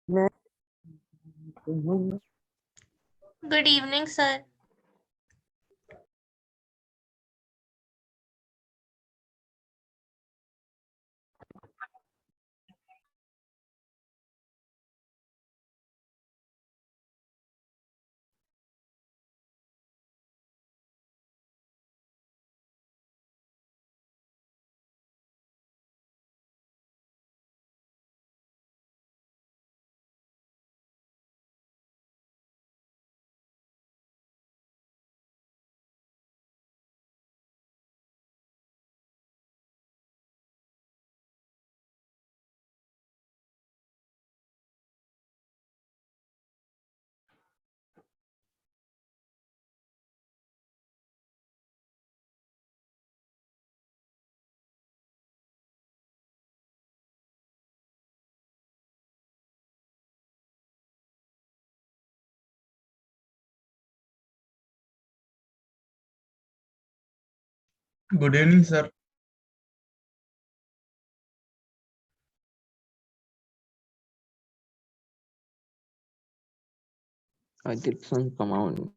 Good evening, sir. Good evening, sir. I did some come on.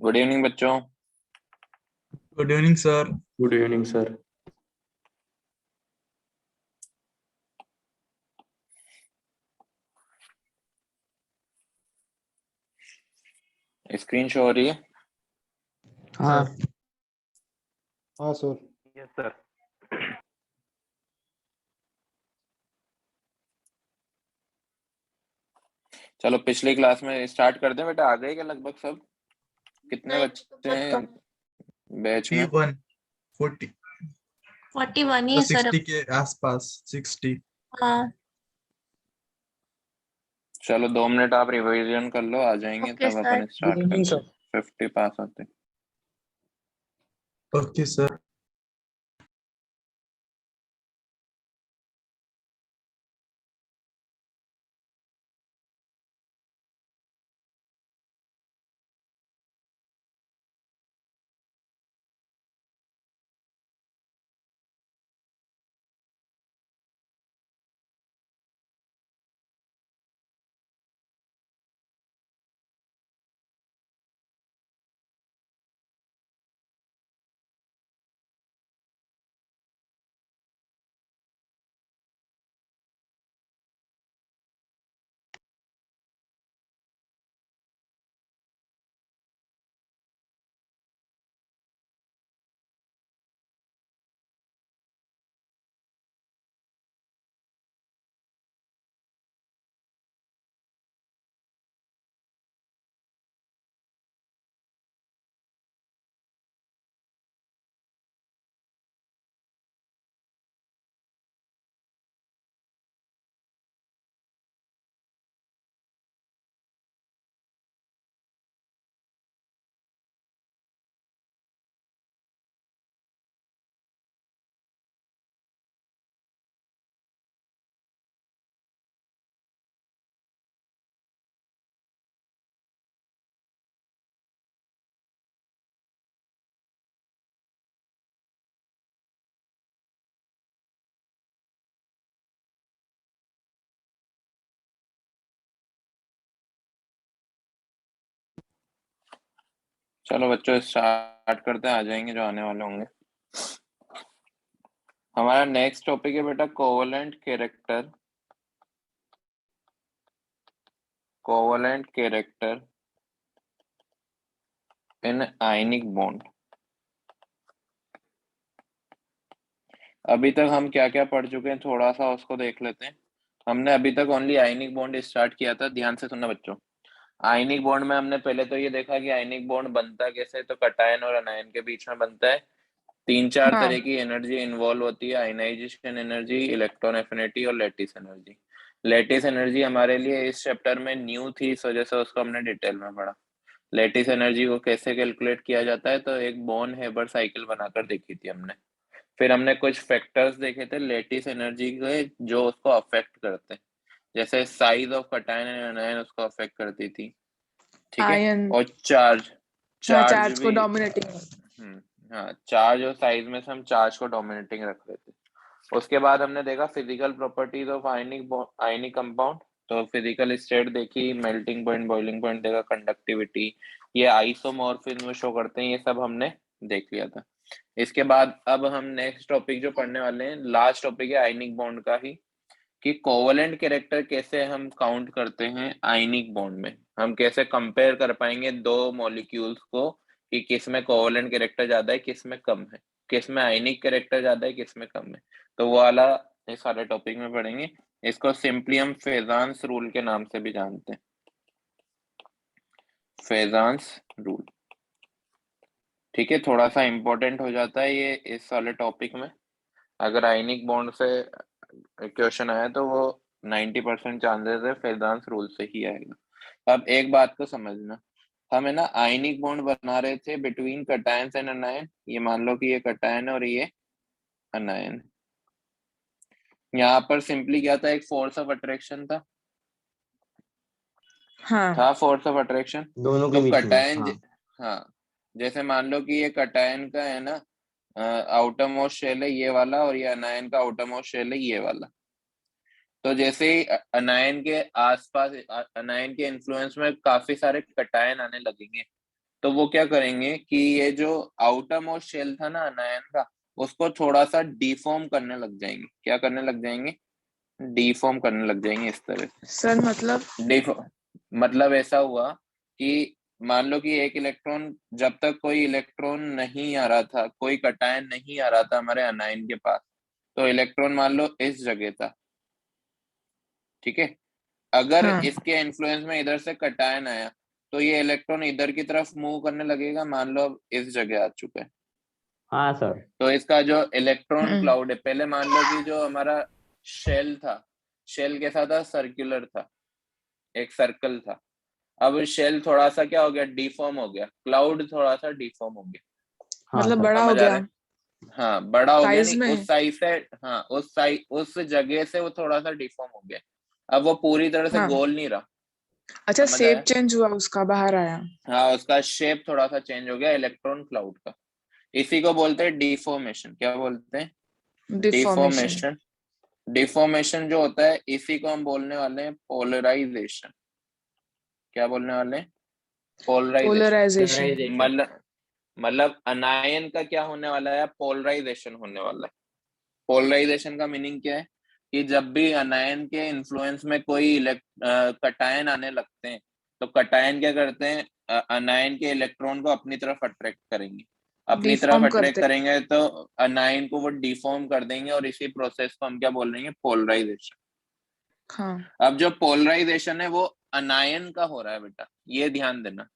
Good evening बच्चों। Good evening, sir. Good evening, sir. Screen show हो रही है? हाँ हाँ sir. Yes sir. चलो पिछली क्लास में स्टार्ट कर दें बेटा। आ गए क्या लगभग सब? कितने नहीं, बच्चे बहुत हैं कम। बैच में? 41, 41 ही है सर। 60 के आसपास 60। हाँ, चलो 2 मिनट आप रिवीजन कर लो, आ जाएंगे ओके तब सर। अपन स्टार्ट Good evening, करते हैं। 50 पास होते हैं। Okay, sir. चलो बच्चों स्टार्ट करते हैं, आ जाएंगे जो आने वाले होंगे। हमारा नेक्स्ट टॉपिक है बेटा covalent character. Covalent character in ionic bond. अभी तक हम क्या क्या पढ़ चुके हैं थोड़ा सा उसको देख लेते हैं। हमने अभी तक ओनली आयनिक बॉन्ड स्टार्ट किया था। ध्यान से सुनना बच्चों। आयनिक बॉन्ड में हमने पहले तो ये देखा कि आयनिक बॉन्ड बनता कैसे, तो कटायन और अनायन के बीच में बनता है। 3-4 हाँ, तरह की एनर्जी इन्वॉल्व होती है। आयनाइजेशन एनर्जी, इलेक्ट्रॉन एफिनिटी और लैटिस एनर्जी। लेटिस एनर्जी हमारे लिए इस चैप्टर में न्यू थी, इस वजह से उसको हमने डिटेल में पढ़ा। लेटिस एनर्जी को कैसे कैलकुलेट किया जाता है, तो एक बॉर्न हेबर साइकिल बनाकर देखी थी हमने। फिर हमने कुछ फैक्टर्स देखे थे लेटिस एनर्जी के जो उसको अफेक्ट करते हैं, जैसे साइज ऑफ कटायन एंड अनायन उसको अफेक्ट करती थी, ठीक है। आयन, और चार्ज, हाँ, चार्ज चार्ज को भी, डोमिनेटिंग। हाँ, चार्ज और साइज में से हम चार्ज को डोमिनेटिंग रख रहे थे। उसके बाद हमने देखा physical properties of ionic compound. तो फिजिकल स्टेट देखी, मेल्टिंग पॉइंट, बॉइलिंग पॉइंट देखा, कंडक्टिविटी, ये आइसोमॉर्फिज्म शो करते हैं, ये सब हमने देख लिया था। इसके बाद अब हम नेक्स्ट टॉपिक जो पढ़ने वाले हैं, लास्ट टॉपिक है आयनिक बॉन्ड का ही, कि कोवलेंट कैरेक्टर कैसे हम काउंट करते हैं आयनिक बॉन्ड में। हम कैसे कंपेयर कर पाएंगे दो मॉलिक्यूल्स को कि किस में कोवलेंट कैरेक्टर ज्यादा है, किस में कम है, किस में आयनिक कैरेक्टर ज्यादा है, किस में कम है। तो वो वाला इस सारे टॉपिक में पढ़ेंगे। इसको सिंपली हम फेजांस रूल के नाम से भी जानते हैं, फेजांस रूल, ठीक है। थोड़ा सा इंपॉर्टेंट हो जाता है ये इस वाले टॉपिक में। अगर आयनिक बॉन्ड से क्वेश्चन आया तो वो 90% चांसेस है फेजांस रूल से ही आएगा। अब एक बात को समझना, हम है ना आयनिक बॉन्ड बना रहे थे बिटवीन कटायंस एंड अनायन। ये मान लो कि ये कटायन और ये अनायन। यहाँ पर सिंपली क्या था, एक फोर्स ऑफ अट्रैक्शन था, हाँ, फोर्स ऑफ अट्रैक्शन। दोनों के तो बीच में, कटायन हाँ। हाँ, जैसे मान लो कि ये कटायन का है ना आउटर मोस्ट शेल है ये वाला, और ये अनायन का आउटर मोस्ट शेल है ये वाला। तो जैसे ही अनायन के आसपास, अनायन के इन्फ्लुएंस में काफी सारे कटायन आने लगेंगे, तो वो क्या करेंगे कि ये जो आउटर मोस्ट शेल था ना अनायन का, उसको थोड़ा सा डिफॉर्म करने लग जाएंगे। क्या करने लग जाएंगे? डिफॉर्म करने लग जाएंगे इस तरह से। सर मतलब मतलब ऐसा हुआ कि मान लो कि एक इलेक्ट्रॉन, जब तक कोई इलेक्ट्रॉन नहीं आ रहा था, कोई कटायन नहीं आ रहा था हमारे अनायन के पास, तो इलेक्ट्रॉन मान लो इस जगह था, ठीक है। अगर हाँ, इसके इन्फ्लुएंस में इधर से कटायन आया, तो ये इलेक्ट्रॉन इधर की तरफ मूव करने लगेगा। मान लो अब इस जगह आ चुका है, हाँ सर। तो इसका जो इलेक्ट्रॉन हम्म, क्लाउड है, पहले मान लो कि जो हमारा शेल था, शेल कैसा था? सर्कुलर था, एक सर्कल था। अब शेल थोड़ा सा क्या हो गया? डिफॉर्म हो गया, क्लाउड थोड़ा सा डिफॉर्म हो गया। हाँ मतलब सर। बड़ा हो समझ आ रहा गया है? हाँ, बड़ा हो गया, साइज नहीं में। उस साइज से, हाँ उस जगह से वो थोड़ा सा डिफॉर्म हो गया। अब वो पूरी तरह से हाँ, गोल नहीं रहा। अच्छा, समझ शेप आया? चेंज हुआ, उसका बाहर आया। हाँ, उसका शेप थोड़ा सा चेंज हो गया इलेक्ट्रॉन क्लाउड का। इसी को बोलते हैं डिफॉर्मेशन। क्या बोलते हैं? डिफॉर्मेशन। डिफॉर्मेशन। डिफॉर्मेशन जो होता है, इसी को हम बोलने वाले हैं पोलराइजेशन। क्या बोलने वाले हैं? पोलराइजेशन। पोलराइजेशन। मतलब अनायन का क्या होने वाला है? पोलराइजेशन होने वाला है। पोलराइजेशन का मीनिंग क्या है? कि जब भी अनायन के इन्फ्लुएंस में कोई कटायन आने लगते हैं, तो कटायन क्या करते हैं? अनायन के इलेक्ट्रॉन को अपनी तरफ अट्रैक्ट करेंगे। अपनी तरफ डिफॉर्म अट्रैक्ट करते। करेंगे तो अनायन को वो डिफॉर्म कर देंगे, और इसी प्रोसेस को हम क्या बोल रहे हैं? पोलराइजेशन। हाँ, अब जो पोलराइजेशन है वो अनायन का हो रहा है बेटा, ये ध्यान देना।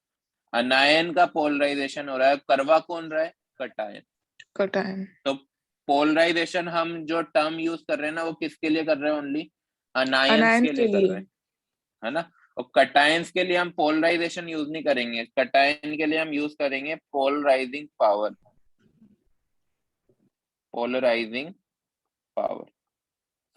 अनायन का पोलराइजेशन हो रहा है, करवा कौन रहा है? कटायन। कटायन। तो पोलराइजेशन हम जो टर्म यूज कर रहे हैं ना, वो किसके लिए कर रहे हैं? ओनली अनायंस अनायन के के लिए कर लिए। रहे हैं, है ना। और कटायंस के लिए हम पोलराइजेशन यूज नहीं करेंगे, कटायन के लिए हम यूज करेंगे पोलराइजिंग पावर। पोलराइजिंग पावर,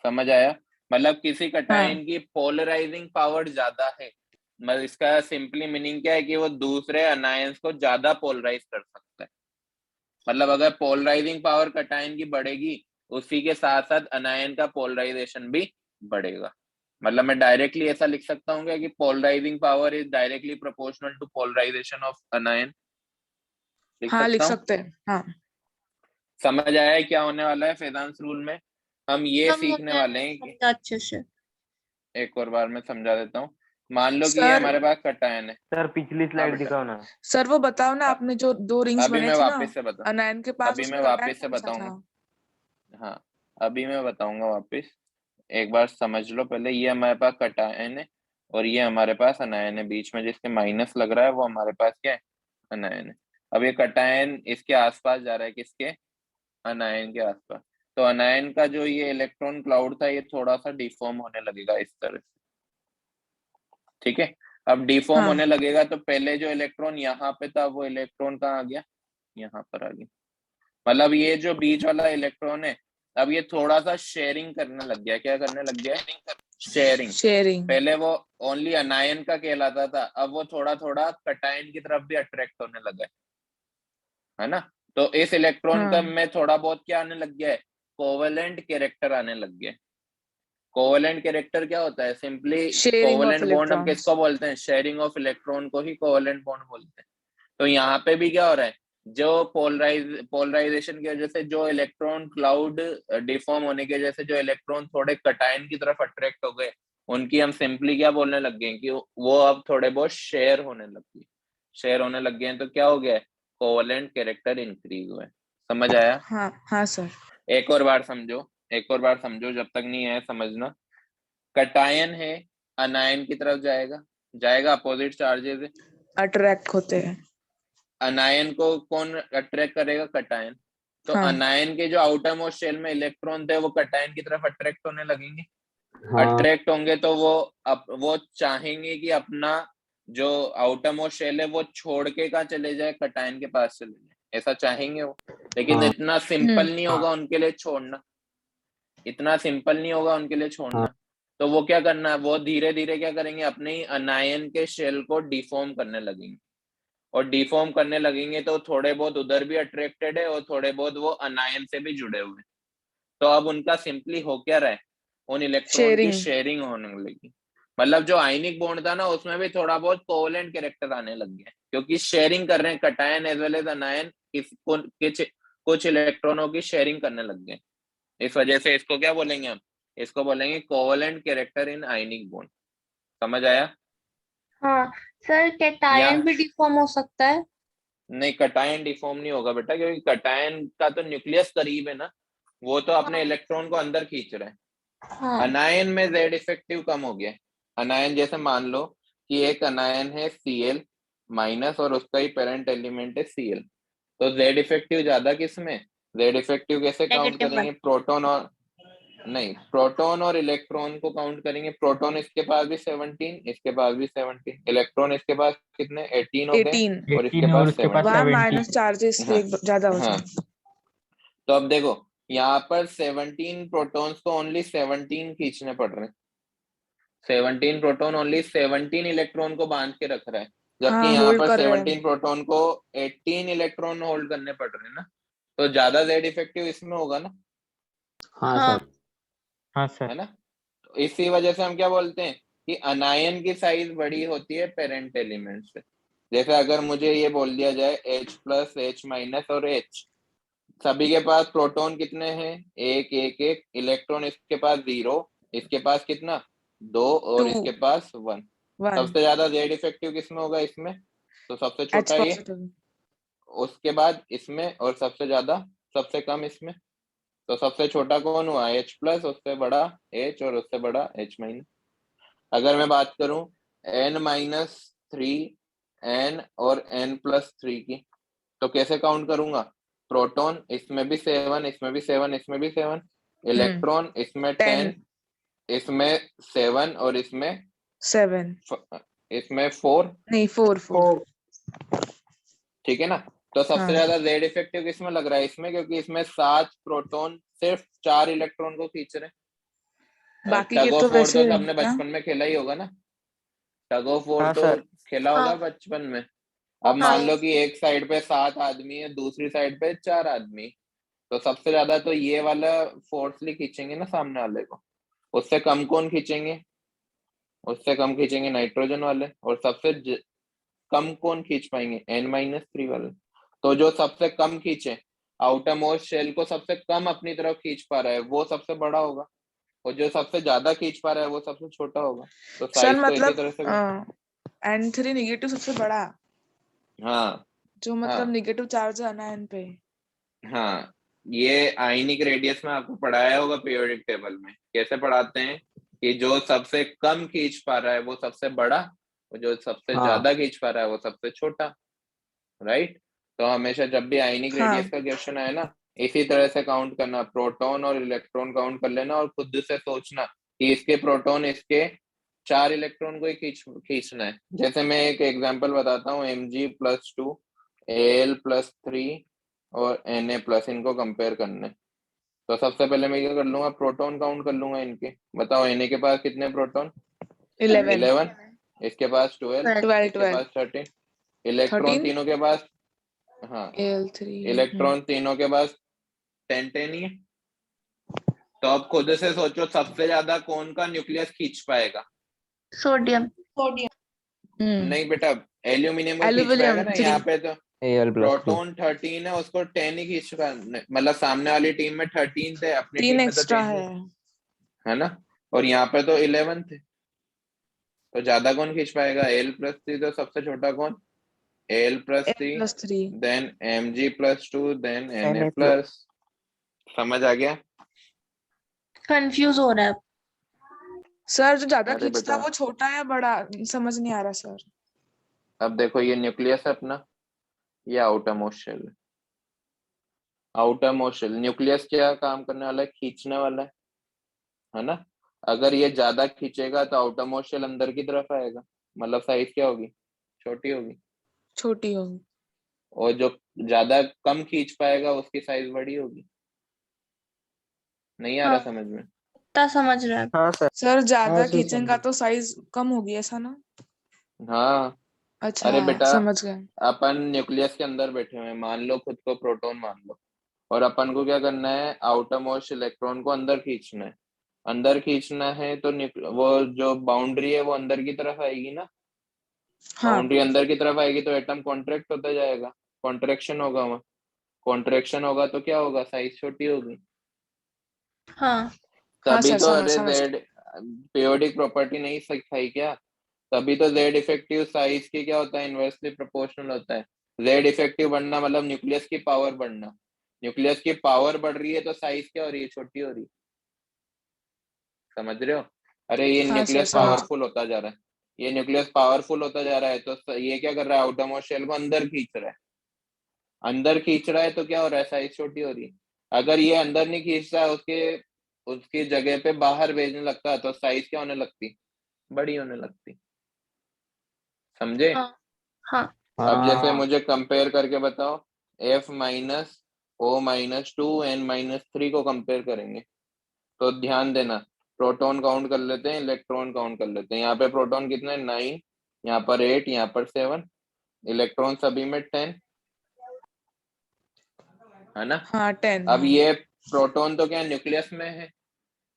समझ आया? मतलब किसी हाँ, कटायन की पोलराइजिंग पावर ज्यादा है, मतलब इसका सिंपली मीनिंग क्या है कि वो दूसरे अनायंस को ज्यादा पोलराइज कर सकता है। मतलब अगर पोलराइजिंग पावर कटायन की बढ़ेगी, उसी के साथ साथ अनायन का पोलराइजेशन भी बढ़ेगा। मतलब मैं डायरेक्टली ऐसा लिख सकता हूँ क्या कि polarising power is directly proportional to polarisation of anion? लिख हाँ, लिख सकता हूँ। सकते हैं, हाँ। समझ आया है क्या होने वाला है फेजांस रूल में? हम ये समझ सीखने आया, वाले हैं कि, समझा अच्छे से। एक और बार मैं समझा देता हूँ। मान लो कि ये सर हमारे पास कटायन है। सर पिछली हाँ स्लाइड बेटा, दिखाओ ना। सर वो बताओ ना, आपने जो दो रिंग्स अभी बने मैं थे ना वापस से बता अनायन के पास, अभी मैं उसमें कटायन वापस से कौन सा बताऊंगा। था? हाँ, अभी मैं बताऊंगा वापस। एक बार समझ लो पहले, ये हमारे पास कटायन है, और ये हमारे पास अनायन है। बीच में जिसके माइनस लग रहा है वो हमारे पास क्या है? अनायन है। अब ये कटायन इसके आसपास जा रहा है, किसके? अनायन के आसपास। तो अनायन का जो ये इलेक्ट्रॉन क्लाउड था ये थोड़ा सा डिफॉर्म होने लगेगा इस तरह से, ठीक है। अब डिफॉर्म हाँ। होने लगेगा तो पहले जो इलेक्ट्रॉन यहाँ पे था वो इलेक्ट्रॉन कहाँ आ गया, यहाँ पर आ गया। मतलब ये जो बीच वाला इलेक्ट्रॉन है अब ये थोड़ा सा शेयरिंग करने लग गया। क्या करने लग गया? शेयरिंग। शेयरिंग। पहले वो ओनली अनायन का कहलाता था, अब वो थोड़ा थोड़ा कटायन की तरफ भी अट्रैक्ट होने लगा है ना। तो इस इलेक्ट्रॉन का हाँ। में थोड़ा बहुत क्या आने लग गया है, कोवेलेंट कैरेक्टर आने लग गया। कोवेलेंट कैरेक्टर क्या होता है? Simply sharing of covalent bond हम इलेक्ट्रॉन्स। किसको बोलते हैं? शेयरिंग ऑफ इलेक्ट्रॉन को ही कोवेलेंट बॉन्ड बोलते हैं। तो यहाँ पे भी क्या हो रहा है, जो पोलराइजेशन की वजह से जो इलेक्ट्रॉन क्लाउड डिफॉर्म होने की वजह से जो इलेक्ट्रॉन थोड़े कटायन की तरफ अट्रैक्ट हो गए, उनकी हम सिंपली क्या बोलने लग गए कि वो अब थोड़े बहुत शेयर होने लग गए। शेयर होने लग गए तो क्या हो गया, कोवेलेंट कैरेक्टर इंक्रीज हुआ है। समझ आया? हाँ हाँ सर। एक और बार समझो, एक और बार समझो, जब तक नहीं है समझना। कटायन है, अनायन की तरफ जाएगा, जाएगा, अपोजिट चार्जेस है। अट्रैक्ट होते हैं। अनायन को कौन अट्रैक्ट करेगा? कटायन। तो हाँ। अनायन के जो आउटर मोस्ट शेल में इलेक्ट्रॉन थे वो कटायन की तरफ अट्रैक्ट होने लगेंगे। हाँ अट्रैक्ट होंगे तो वो चाहेंगे कि अपना जो आउटर मोस्ट शेल है वो छोड़ के कहाँ चले जाए, कटायन के पास चले जाए, ऐसा चाहेंगे वो। लेकिन हाँ। इतना सिंपल नहीं होगा उनके लिए छोड़ना, इतना सिंपल नहीं होगा उनके लिए छोड़ना। तो वो क्या करना है, वो धीरे धीरे क्या करेंगे, अपने ही अनायन के शेल को डिफॉर्म करने लगेंगे। और डिफॉर्म करने लगेंगे तो थोड़े बहुत उधर भी अट्रैक्टेड है और थोड़े बहुत वो अनायन से भी जुड़े हुए हैं। तो अब उनका सिंपली हो क्या रहा है, उन इलेक्ट्रॉन की शेयरिंग। शेयरिंग होने लगी। मतलब जो आयनिक बॉन्ड था ना उसमें भी थोड़ा बहुत कोवेलेंट कैरेक्टर आने लग गया, क्योंकि शेयरिंग कर रहे हैं cation as well as anion, कुछ इलेक्ट्रॉनों की शेयरिंग करने लग गए। इस वजह से इसको क्या बोलेंगे हम, इसको बोलेंगे covalent character in ionic bond. समझ आया? हाँ सर, कैटायन भी डिफॉर्म हो सकता है? नहीं, कटायन डिफॉर्म नहीं होगा बेटा, क्योंकि कटायन का तो न्यूक्लियस करीब है ना, वो तो अपने इलेक्ट्रॉन को अंदर खींच रहा है। हाँ। अनायन में जेड इफेक्टिव कम हो गया। अनायन जैसे मान लो कि एक अनायन है Cl माइनस और उसका ही पेरेंट एलिमेंट है Cl, तो जेड इफेक्टिव ज्यादा किसमें? जेड इफेक्टिव कैसे काउंट नेगेटिव करेंगे? प्रोटॉन और नहीं, प्रोटॉन और इलेक्ट्रॉन को काउंट करेंगे। प्रोटॉन इसके पास भी 17, इसके पास भी 17, इलेक्ट्रॉन इसके पास कितने 18 हो गए 18। और इसके पास 17। वहाँ माइनस चार्जेस हाँ, ज्यादा हो हाँ। जाए। तो अब देखो यहाँ पर 17 प्रोटॉन्स को ओनली 17 खींचने पड़ रहे हैं। 17 प्रोटॉन ओनली 17 इलेक्ट्रॉन को बांध के रख रहा है, जबकि हाँ, यहाँ होल्ड पर कर रहे हैं। 17 प्रोटॉन को 18 इलेक्ट्रॉन होल्ड करने पड़ रहे हैं ना। तो ज्यादा जेड इफेक्टिव इसमें होगा ना, हाँ हाँ। सर। हाँ सर। है ना। तो इसी वजह से हम क्या बोलते हैं कि अनायन की साइज बड़ी होती है पेरेंट एलिमेंट से। जैसे अगर मुझे ये बोल दिया जाए H प्लस H माइनस और H, सभी के पास प्रोटॉन कितने हैं? एक एक एक, इलेक्ट्रॉन इसके पास 0, इसके पास कितना 2 और 2 इसके पास 1। 1 सबसे ज्यादा जेड इफेक्टिव किसमें होगा? इसमें। तो सबसे H छोटा ये, पॉजिटिव। उसके बाद इसमें, और सबसे ज्यादा सबसे कम इसमें। तो सबसे छोटा कौन हुआ? H प्लस, उससे बड़ा H और उससे बड़ा H माइनस। अगर मैं बात करूं N माइनस 3, N और N प्लस 3 की, तो कैसे काउंट करूंगा? प्रोटॉन इसमें भी 7, इसमें भी 7, इसमें भी 7, इलेक्ट्रॉन इसमें 10, इसमें 7 और इसमें 7 इसमें 4। नहीं 4 ठीक है ना। तो सबसे हाँ। ज्यादा जेड इफेक्टिव किसमें लग रहा है? इसमें, क्योंकि इसमें 7 प्रोटॉन सिर्फ 4 इलेक्ट्रॉन को खींच रहे हैं। बाकी टग के ऑफ तो वॉर वैसे तो हमने ना। बचपन में खेला ही होगा ना, टग ऑफ वॉर हाँ तो सर। खेला हाँ। होगा बचपन में। अब हाँ। मान लो कि एक साइड पे 7 आदमी है, दूसरी साइड पे 4 आदमी, तो सबसे ज्यादा तो ये वाला फोर्सली खींचेंगे ना सामने वाले को। उससे कम कौन खींचेंगे? उससे कम खींचेंगे नाइट्रोजन वाले। और सबसे कम कौन खींच पाएंगे? N-3 वाले। तो जो सबसे कम खींचे, आउटर मोस्ट शेल को सबसे कम अपनी तरफ खींच पा रहा है, वो सबसे बड़ा होगा, और जो सबसे ज्यादा खींच पा रहा है वो सबसे छोटा होगा। तो सर साइज तो इसी मतलब तरह से। N3 नेगेटिव सबसे बड़ा, हाँ जो मतलब हाँ नेगेटिव चार्ज है अनायन पे। हाँ, ये आयनिक रेडियस में आपको पढ़ाया होगा पीरियोडिक टेबल में। कैसे पढ़ाते हैं कि जो सबसे कम खींच पा रहा है वो सबसे बड़ा, और जो सबसे हाँ। ज्यादा खींच पा रहा है वो सबसे छोटा, राइट। तो हमेशा जब भी आयनिक हाँ। रेडियस का क्वेश्चन आए ना, इसी तरह से काउंट करना, प्रोटॉन और इलेक्ट्रॉन काउंट कर लेना और खुद से सोचना कि इसके प्रोटॉन इसके 4 इलेक्ट्रॉन को ही खींचना है। जैसे मैं एक एग्जांपल बताता हूँ, Mg+2, Al+3 और Na+, इनको कंपेयर करने। तो सबसे पहले मैं क्या कर लूंगा, प्रोटॉन काउंट कर लूंगा इनके। बताओ Na के पास कितने प्रोटॉन? 11 11, इसके पास 12, 12 इसके पास 13, इलेक्ट्रॉन 13 तीनों के पास, हाँ Al3 इलेक्ट्रॉन तीनों के पास 10 ही है। तो अब खुद से सोचो सबसे ज्यादा कौन का न्यूक्लियस खींच पाएगा? सोडियम। नहीं बेटा, एल्यूमिनियम का खींच एल्यूमिनियम पाएगा ना। 3 यहाँ पे तो Al+3 प्रोटॉन 13 है, उसको 10 ही खींच पा, मतलब सामने वाली टीम में 13 थे, अपनी 3 टीम में तो एक्स्ट्रा 10 है। है ना। और यहाँ पे तो 11 थे, तो ज्यादा कौन खींच पाएगा? Al+3, तो सबसे छोटा कौन? Al+3, Al+3 then Mg+2, then Na+। समझ आ गया? कंफ्यूज हो रहा है। सर जो ज्यादा अरे खींचता है बेटा, वो छोटा है बड़ा, समझ नहीं आ रहा सर। अब देखो ये न्यूक्लियस है अपना, ये आउटर मोस्ट शेल है। आउटर मोस्ट शेल, न्यूक्लियस क्या काम करने वाला है? खींचने वाला है ना। अगर ये ज्यादा खींचेगा तो आउटर मोस्ट शेल अंदर की तरफ आएगा, मतलब साइज क्या होगी? छोटी होगी। छोटी होगी। और जो ज्यादा कम खींच पाएगा उसकी साइज बड़ी होगी। नहीं आ हाँ, रहा समझ में? इतना समझ रहा है। हाँ सर। सर ज्यादा हाँ सर खींचेगा समझ। तो साइज कम होगी, ऐसा ना? हाँ। अच्छा, अरे बेटा, समझ गए। अपन न्यूक्लियस के अंदर बैठे हुए हैं, मान लो खुद को प्रोटॉन मान लो, और अपन को क्या करना है? आउटर मोस्ट इलेक्ट्रॉन को अंदर खींचना है। अंदर खींचना है तो वो जो बाउंड्री है वो अंदर की तरफ आएगी ना। हाँ बाउंड्री अंदर की तरफ आएगी तो एटम कॉन्ट्रैक्ट होता जाएगा, कॉन्ट्रैक्शन होगा वहाँ। कॉन्ट्रैक्शन होगा तो क्या होगा? साइज छोटी होगी। हाँ। हाँ तभी सर, तो, समझ अरे समझ जेड पीरियोडिक प्रॉपर्टी नहीं सिखाई क्या? तभी तो जेड इफेक्टिव साइज की क्या होता है? इनवर्सली प्रोपोर्शनल होता है। जेड इफेक्टिव बढ़ना मतलब न्यूक्लियस की पावर बढ़ना। न्यूक्लियस की पावर बढ़ रही है तो साइज क्या हो रही है? छोटी हो रही है। समझ रहे हो? अरे ये हाँ सर, न्यूक्लियस समझ। पावरफुल होता जा रहा है, ये न्यूक्लियस पावरफुल होता जा रहा है, तो ये क्या कर रहा है? आउटरमोस्ट शेल को अंदर खींच रहा है। अंदर खींच रहा है तो क्या हो रहा है? साइज छोटी हो रही है। अगर ये अंदर नहीं खींचता है, उसके उसकी जगह पे बाहर भेजने लगता है, तो साइज क्या होने लगती? बड़ी होने लगती। समझे? हाँ। हाँ। अब जैसे हाँ मुझे कंपेयर करके बताओ, F-O-2 N-3 को कंपेयर करेंगे, तो ध्यान देना, प्रोटॉन काउंट कर लेते हैं, इलेक्ट्रॉन काउंट कर लेते हैं। यहाँ पे प्रोटॉन कितने? 9, यहाँ पर 8, यहाँ पर 7, इलेक्ट्रॉन सभी में 10, है ना। हाँ 10 अब हाँ। ये प्रोटॉन तो क्या न्यूक्लियस में है,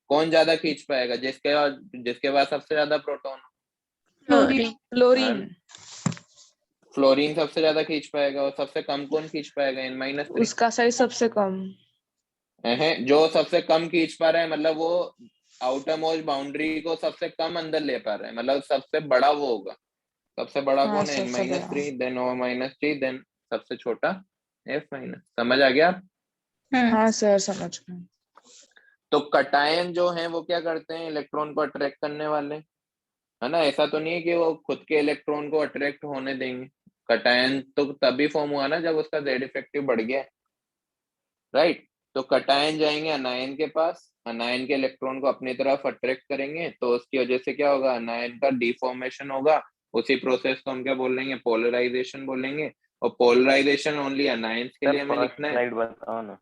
कौन ज्यादा खींच पाएगा? जिसके पास सबसे ज्यादा प्रोटॉन फ्लोरीन। फ्लोरीन। है। फ्लोरीन सबसे ज्यादा खींच पाएगा, और सबसे कम कौन खींच पाएगा? N-3। उसका साइज सबसे कम। जो सबसे कम खींच पा रहा है, मतलब वो आउटर मोस्ट बाउंड्री को सबसे कम अंदर ले पा रहा है, मतलब सबसे बड़ा वो होगा। सबसे बड़ा हाँ कौन है? सबसे बड़ा। N-3, देन O-3, देन सबसे छोटा F-। समझ आ गया आप? हाँ सर, समझ गए। तो कटायन जो है वो क्या करते हैं? इलेक्ट्रॉन को अट्रैक्ट करने वाले, है ना। ऐसा तो नहीं है कि वो खुद के इलेक्ट्रॉन को अट्रैक्ट होने देंगे। कटायन तो तभी फॉर्म हुआ ना जब उसका जेड इफेक्टिव बढ़ गया, राइट। तो कटायन जाएंगे अनायन के पास, अनायन के इलेक्ट्रॉन को अपनी तरफ अट्रैक्ट करेंगे, तो उसकी वजह से क्या होगा? अनायन का डिफॉर्मेशन होगा। उसी प्रोसेस को हम क्या बोलेंगे? पोलराइजेशन बोलेंगे। और पोलराइजेशन ओनली अनायंस के लिए हमें फर्स्ट लिखना है। स्लाइड बताओ ना।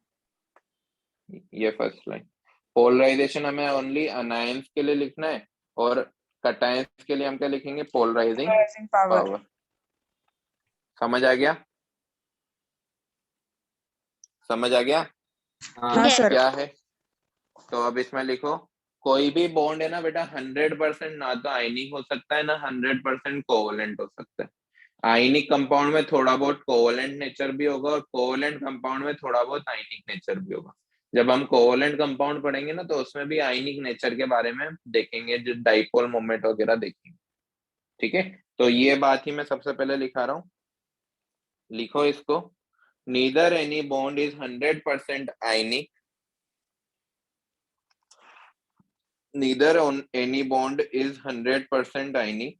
ये फर्स्ट लाइन, पोलराइजेशन हमें ओनली अनायंस के लिए लिखना है, और कटायंस के लिए हम क्या लिखेंगे? Polarising polarising power. पावर। समझ आ गया? समझ आ गया हाँ सर। क्या है? तो अब इसमें लिखो, कोई भी बॉन्ड है ना बेटा, 100% ना तो आयनिक हो सकता है, ना 100% कोवलेंट हो सकता है। आयनिक कंपाउंड में थोड़ा बहुत कोवलेंट नेचर भी होगा, और कोवलेंट कंपाउंड में थोड़ा बहुत आयनिक नेचर भी होगा। जब हम कोवलेंट कंपाउंड पढ़ेंगे ना, तो उसमें भी आयनिक नेचर के बारे में देखेंगे, जो डाइपोल मोमेंट वगैरह देखेंगे। ठीक है, तो ये बात ही मैं सबसे पहले लिखा रहा हूँ, लिखो इसको। Neither any bond is 100% ionic, neither on any bond is 100% ionic,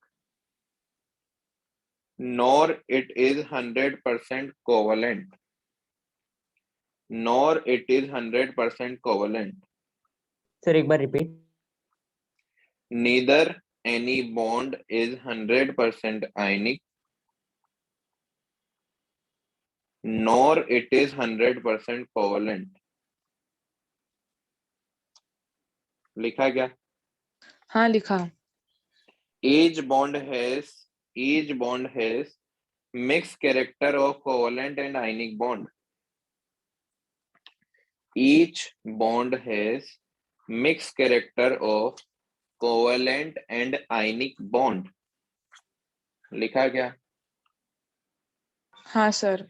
nor it is 100% covalent. nor it is 100% covalent. Sir एक बार repeat. Neither any bond is 100% ionic, nor it is 100% covalent. लिखा क्या? हाँ लिखा. Each bond has mixed character of covalent and ionic bond. Each bond has mixed character of covalent and ionic bond. लिखा क्या? हाँ sir.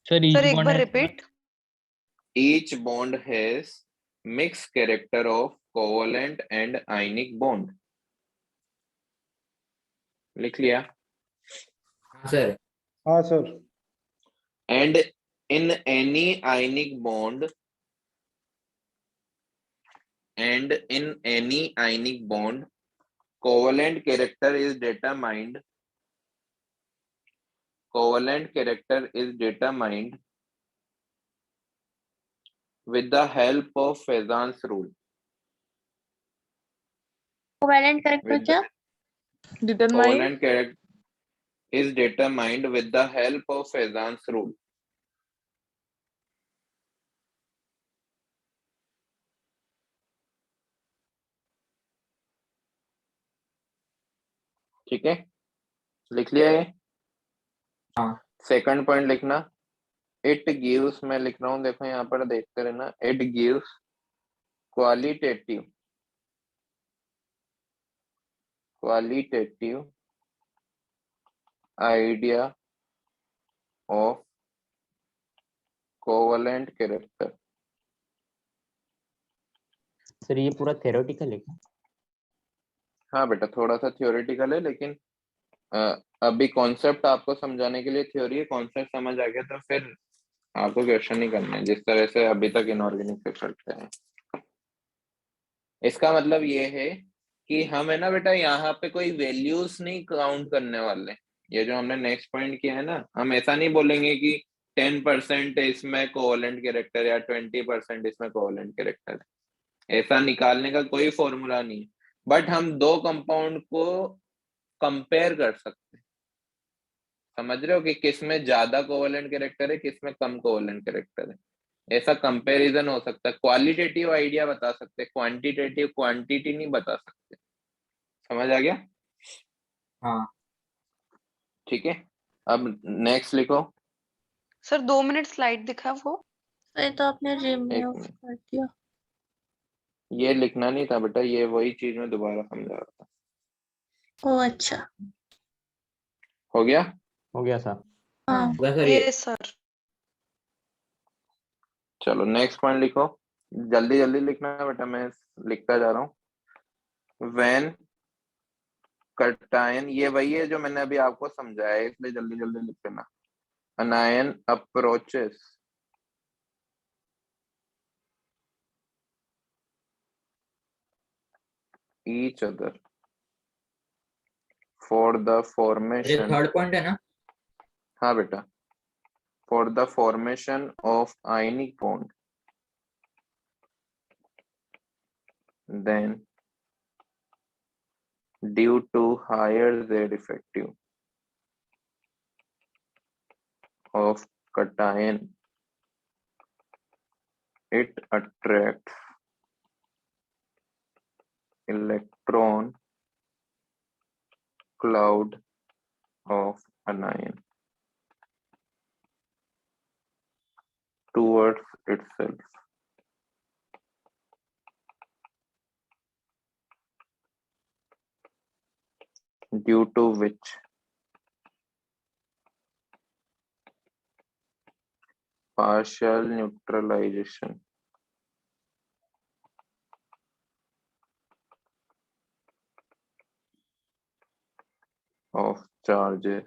Sir एक बार repeat. Each bond has mixed character of covalent and ionic bond. लिख लिया? Sir. हाँ sir. And in any ionic bond, covalent character is determined with the help of Fezan's rule. Covalent character With क्या? Determine. Covalent character is determined with the help of Fezan's rule. ठीक है, लिख लिया ये? हाँ. Second point लिखना. It gives, मैं लिख रहा हूं, देखो यहाँ पर देखते रहना. It gives qualitative idea of covalent character. Sir ये पूरा थ्योरेटिकल है क्या? हाँ बेटा, थोड़ा सा थियोरेटिकल है, लेकिन अभी कॉन्सेप्ट आपको समझाने के लिए थ्योरी है. कॉन्सेप्ट समझ आ गया तो फिर आपको क्वेश्चन नहीं करना है, जिस तरह से अभी तक इनऑर्गेनिक से करते हैं. इसका मतलब ये है कि हम है ना बेटा, यहाँ पे कोई वैल्यूज नहीं काउंट करने वाले. ये जो हमने नेक्स्ट पॉइंट किया है ना, हम ऐसा नहीं बोलेंगे कि 10% इसमें कोवलेंट कैरेक्टर या 20% इसमें कोवलेंट कैरेक्टर है. ऐसा निकालने का कोई फॉर्मूला नहीं है. बट हम दो कंपाउंड को कंपेयर कर सकते हैं. समझ रहे हो कि किसमें ज्यादा कोवलेंट कैरेक्टर है, किसमें कम कोवलेंट कैरेक्टर है. ऐसा कंपैरिजन हो सकता है. क्वालिटेटिव आइडिया बता सकते, क्वांटिटेटिव क्वांटिटी नहीं बता सकते. समझ आ गया? हाँ. ठीक है, अब नेक्स्ट लिखो. सर 2 मिनट स्लाइड दिखा वो. ये तो आपने एक रिमूव मिनट. कर दिया. ये लिखना नहीं था बेटा, ये वही चीज मैं दोबारा समझा रहा था. ओ अच्छा. हो गया? हो गया सर. हाँ. होगा सर ये. ये सर. चलो नेक्स्ट पॉइंट लिखो. जल्दी जल्दी लिखना है बेटा, मैं लिखता जा रहा हूँ. व्हेन cation, ये वही है जो मैंने अभी आपको समझाया है, इसलिए जल्दी जल्दी लिख लेना. anion approaches each other for the ये formation. थर्ड पॉइंट है ना? हाँ बेटा, for the formation of ionic bond, then due to higher Z effective of cation, it attracts electron cloud of anion towards itself. Due to which partial neutralization of charges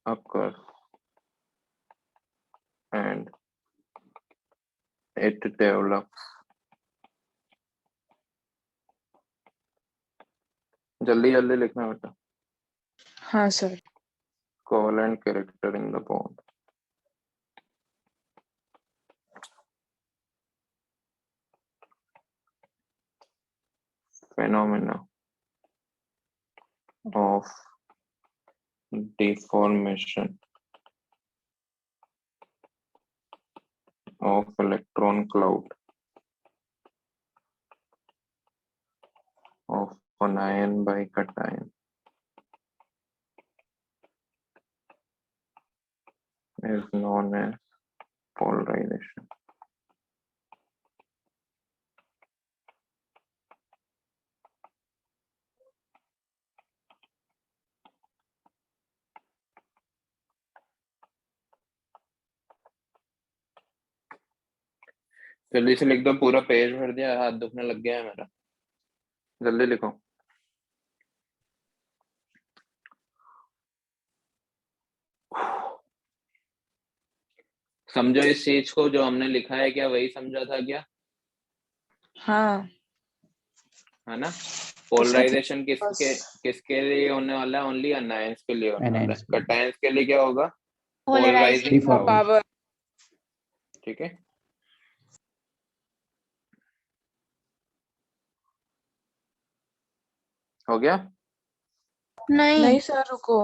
occurs and it develops. जल्दी जल्दी लिखना बेटा. हाँ sir. Covalent character in the bond. phenomena of deformation of electron cloud of anion by cation is known as polarization. जल्दी से लिख दो, पूरा पेज भर दिया, हाथ दुखने लग गया है मेरा, जल्दी लिखो। समझो इस चीज को, जो हमने लिखा है क्या वही समझा था क्या? हाँ है ना? पोलराइजेशन किसके लिए होने वाला है? ओनली अनायंस के लिए होने वाला है। कैटायंस के लिए क्या होगा? Polarising power. ठीक है, हो गया? नहीं सर रुको।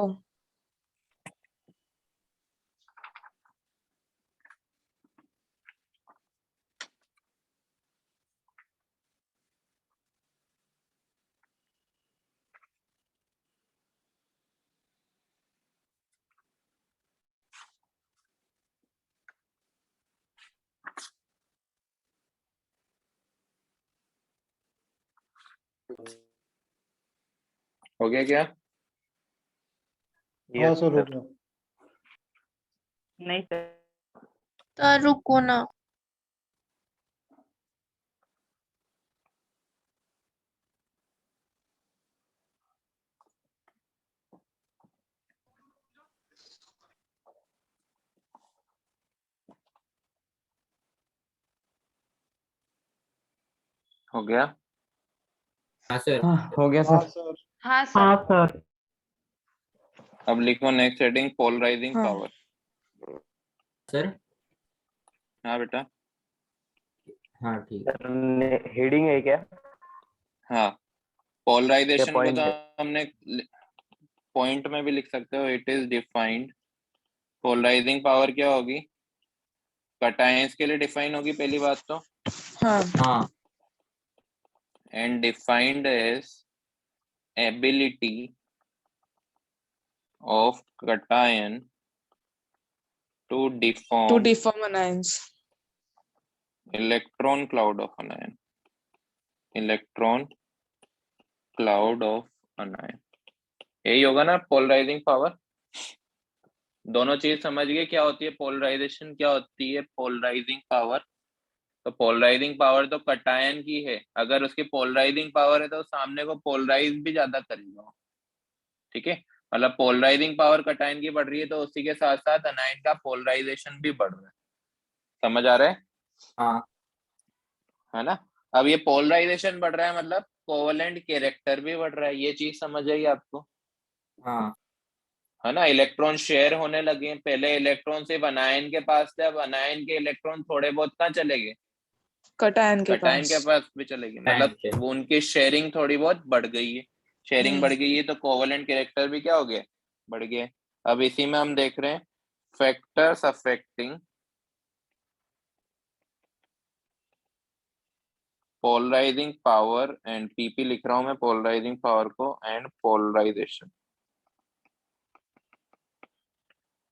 हो गया क्या? हाँ सर हो गया। नहीं सर। सर रुको ना। हो गया? हाँ सर। हो गया हाँ सर। सर। हाँ सर। अब लिखो नेक्स्ट हेडिंग, पोलराइजिंग हाँ। पावर। सर हाँ बेटा, हाँ ठीक है। हेडिंग है क्या? हाँ पोलराइजेशन को point तो है? हमने पॉइंट में भी लिख सकते हो। It is defined, polarising power क्या होगी? कैटायंस के लिए डिफाइन होगी पहली बात तो, हाँ हाँ and defined as ability of cation to to deform deform anions. electron cloud of anion. Electron cloud of anion, यही होगा ना पोलराइजिंग पावर। दोनों चीज समझ गए क्या होती है पोलराइजेशन, क्या होती है पोलराइजिंग पावर? तो पोलराइजिंग पावर तो कैटायन की है, अगर उसकी पोलराइजिंग पावर है तो सामने को पोलराइज भी ज्यादा करेगा। ठीक है, मतलब पोलराइजिंग पावर कैटायन की बढ़ रही है तो उसी के साथ साथ अनायन का पोलराइजेशन भी बढ़ रहा है। समझ आ रहा है? हाँ है ना? अब ये पोलराइजेशन बढ़ रहा है मतलब कोवेलेंट कैरेक्टर भी बढ़ रहा है, ये चीज समझ आई आपको? हाँ है ना? इलेक्ट्रॉन शेयर होने लगे हैं, पहले इलेक्ट्रॉन सिर्फ अनायन के पास थे, अब अनायन के इलेक्ट्रॉन थोड़े बहुत कहाँ चले गए? कैटायन के कैटायन के पास। पास भी चले गए, कैटायन मतलब के। वो उनकी शेयरिंग थोड़ी बहुत बढ़ गई है। शेयरिंग बढ़ गई है तो कोवेलेंट कैरेक्टर भी क्या हो गया? बढ़ गए। अब इसी में हम देख रहे हैं factors affecting polarising power and PP लिख रहा हूं मैं पोलराइजिंग पावर को एंड पोलराइजेशन।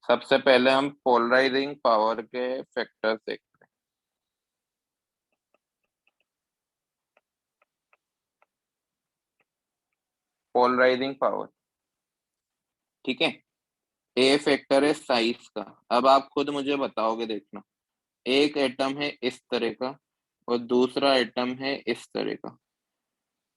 सबसे पहले हम पोलराइजिंग पावर के फैक्टर्स देखते हैं। पोलराइजिंग पावर, ठीक है, ए फैक्टर है साइज का। अब आप खुद मुझे बताओगे, देखना, एक एटम है इस तरह का और दूसरा एटम है इस तरह का।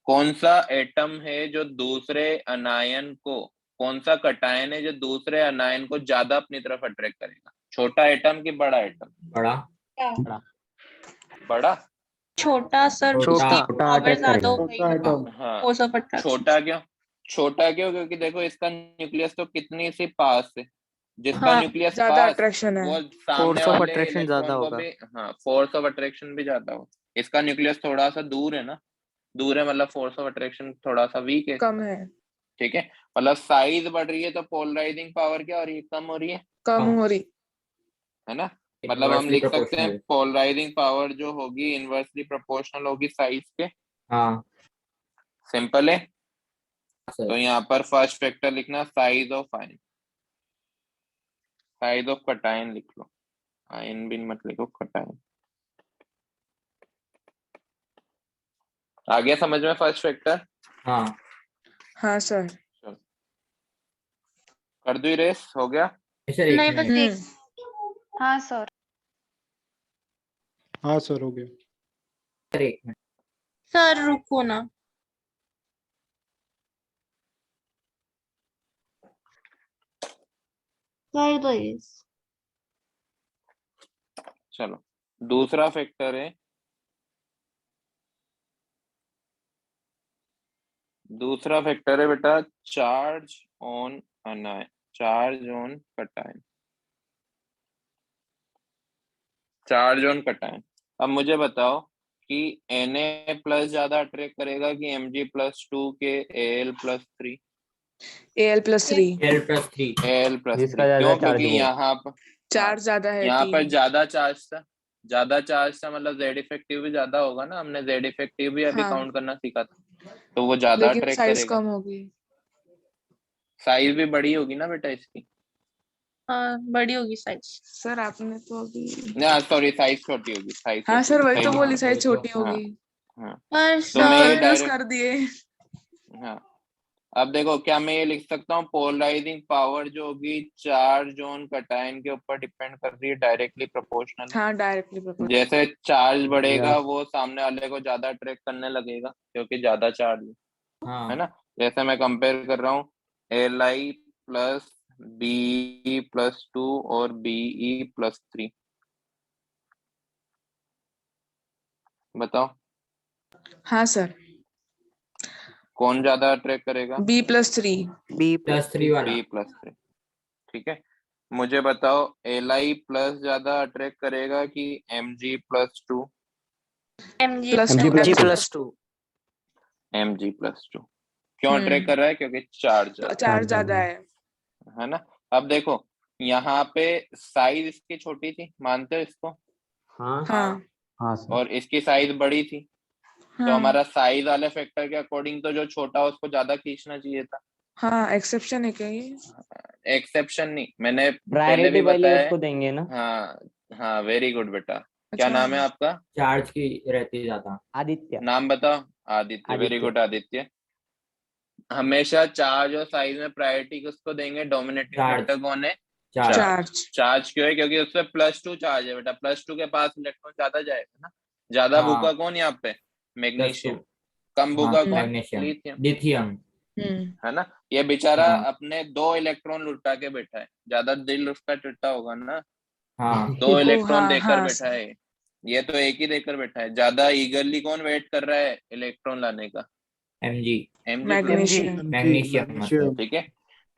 कौन सा एटम है जो दूसरे अनायन को, कौन सा कैटायन है जो दूसरे अनायन को ज्यादा अपनी तरफ अट्रैक्ट करेगा? छोटा एटम कि बड़ा एटम? बड़ा। बड़ा। छोटा सर, छोटा उसकी छोटा पावर अटैक ज्यादा हो करेगा। गई छोटा ना, एटम। हाँ, फोर्स ऑफ अट्रैक्शन। छोटा क्यों? छोटा क्यों? क्योंकि देखो इसका न्यूक्लियस तो कितनी सी पास है, जिसका हाँ न्यूक्लियस ज्यादा पास अट्रैक्शन है। वो सामने फोर्स ऑफ वाले अट्रैक्शन ज्यादा इलेक्ट्रॉन को होगा। भी, हाँ फोर्स ऑफ अट्रैक्शन भी ज्यादा हो। इसका न्यूक्लियस थोड़ा सा दूर है ना, दूर है मतलब फोर्स ऑफ अट्रैक्शन थोड़ा सा वीक है, कम है, ठीक है। मतलब साइज बढ़ रही है तो पोलराइजिंग पावर क्या हो रही है, कम हो रही है कम हाँ। हो रही। है ना। मतलब हम Inversely लिख सकते हैं proportional। पोलराइजिंग पावर जो होगी इनवर्सली प्रोपोर्शनल होगी साइज के। हाँ सिंपल है। सर। तो यहाँ पर फर्स्ट फैक्टर लिखना size of ion, size of cation लिख लो, आयन भी मत लिखो, कटायन। आ गया समझ में फर्स्ट फैक्टर। हाँ हाँ सर। कर दो रेस, हो गया। सर एक नहीं बस मिनट। एक। हाँ सर। हाँ सर हो गया। सर एक मिनट। सर रुको ना, कर दो ये। चलो दूसरा फैक्टर है, दूसरा फैक्टर है बेटा charge on अनायन, charge on cation, charge on cation. अब मुझे बताओ कि Na प्लस ज्यादा अट्रैक्ट करेगा कि Mg+2 के Al+3? Al+3 L+3। Al+3 जिसका ज्यादा क्यों? चार्ज क्योंकि हो। यहाँ पर चार्ज ज्यादा है, यहाँ पर 3। ज्यादा चार्ज था, ज्यादा चार्ज था मतलब Z इफेक्टिव भी ज्यादा होगा ना, हमने Z इफेक्टिव भी अभी हाँ काउंट करना सीखा था, तो वो ज्यादा लेकिन अट्रैक्ट साइज करेगा। कम होगी। साइज भी बड़ी होगी ना बेटा इसकी। हाँ बड़ी होगी साइज। सर आपने तो अभी, ना सॉरी, साइज छोटी होगी, साइज हाँ छोटी सर होगी, वही सही तो लिखा। बोली, साइज छोटी हाँ होगी। हाँ। पर तो मैं ये सर कन्फ्यूज डायरेक्ट, कर दिए। हाँ अब देखो क्या मैं ये लिख सकता हूँ, पोलराइजिंग पावर जो होगी चार्ज ऑन कटायन के ऊपर डिपेंड कर रही है, डायरेक्टली प्रोपोर्शनल है। हाँ डायरेक्टली प्रोपोर्शनल। जैसे चार्ज बढ़ेगा Yes. वो सामने वाले को ज्यादा अट्रैक्ट करने लगेगा क्योंकि ज्यादा चार्ज है हाँ ना। जैसे मैं कंपेयर कर रहा हूँ Li प्लस Be+2 और Be+3, बताओ हाँ सर, कौन ज्यादा अट्रैक्ट करेगा? B+3। B+3 वाला। B+3, ठीक है। मुझे बताओ Li प्लस ज्यादा अट्रैक्ट करेगा कि Mg+2? Mg+2। Mg+2 क्यों अट्रैक्ट कर रहा है? क्योंकि चार्ज ज्यादा चार्ज ज्यादा है। है ना। अब देखो यहाँ पे साइज इसकी छोटी थी, मानते हो इसको, हाँ हाँ हाँ सर। और इसकी साइज बड़ी थी, तो हाँ हमारा साइज वाले फैक्टर के अकॉर्डिंग तो जो छोटा है उसको ज्यादा खींचना चाहिए था। हाँ, एक्सेप्शन है क्या ये? एक्सेप्शन नहीं, मैंने पहले प्रायोरिटी भी पहले बताया उसको है। देंगे ना। हाँ हाँ, वेरी गुड बेटा। क्या अच्छा। नाम है आपका? चार्ज की रहती है ज्यादा। आदित्य। नाम बताओ। आदित्य, वेरी आदित्य। गुड आदित्य। हमेशा चार्ज और साइज में प्रायोरिटी किसको देंगे? Dominating charge. फैक्टर कौन है? चार्ज। चार्ज। चार्ज क्यों है? क्योंकि उसमें +2 चार्ज है बेटा, +2 के पास इलेक्ट्रॉन ज्यादा जाएगा ना। ज्यादा हाँ। भूखा कौन यहाँ पे? मैग्नीशियम। कम हाँ भूखा कौन? मैग्नीशियम। Lithium, lithium. है ना। ये बेचारा हाँ अपने 2 इलेक्ट्रॉन लुटा के बैठा है, ज्यादा दिल उसका टूटा होगा ना, हाँ 2 ओ इलेक्ट्रॉन हाँ देकर हाँ बैठा है। ये तो एक ही देकर बैठा है। ज्यादा ईगरली कौन वेट कर रहा है इलेक्ट्रॉन लाने का? Mg। Mg+2, magnesium. मतलब। ठीक है।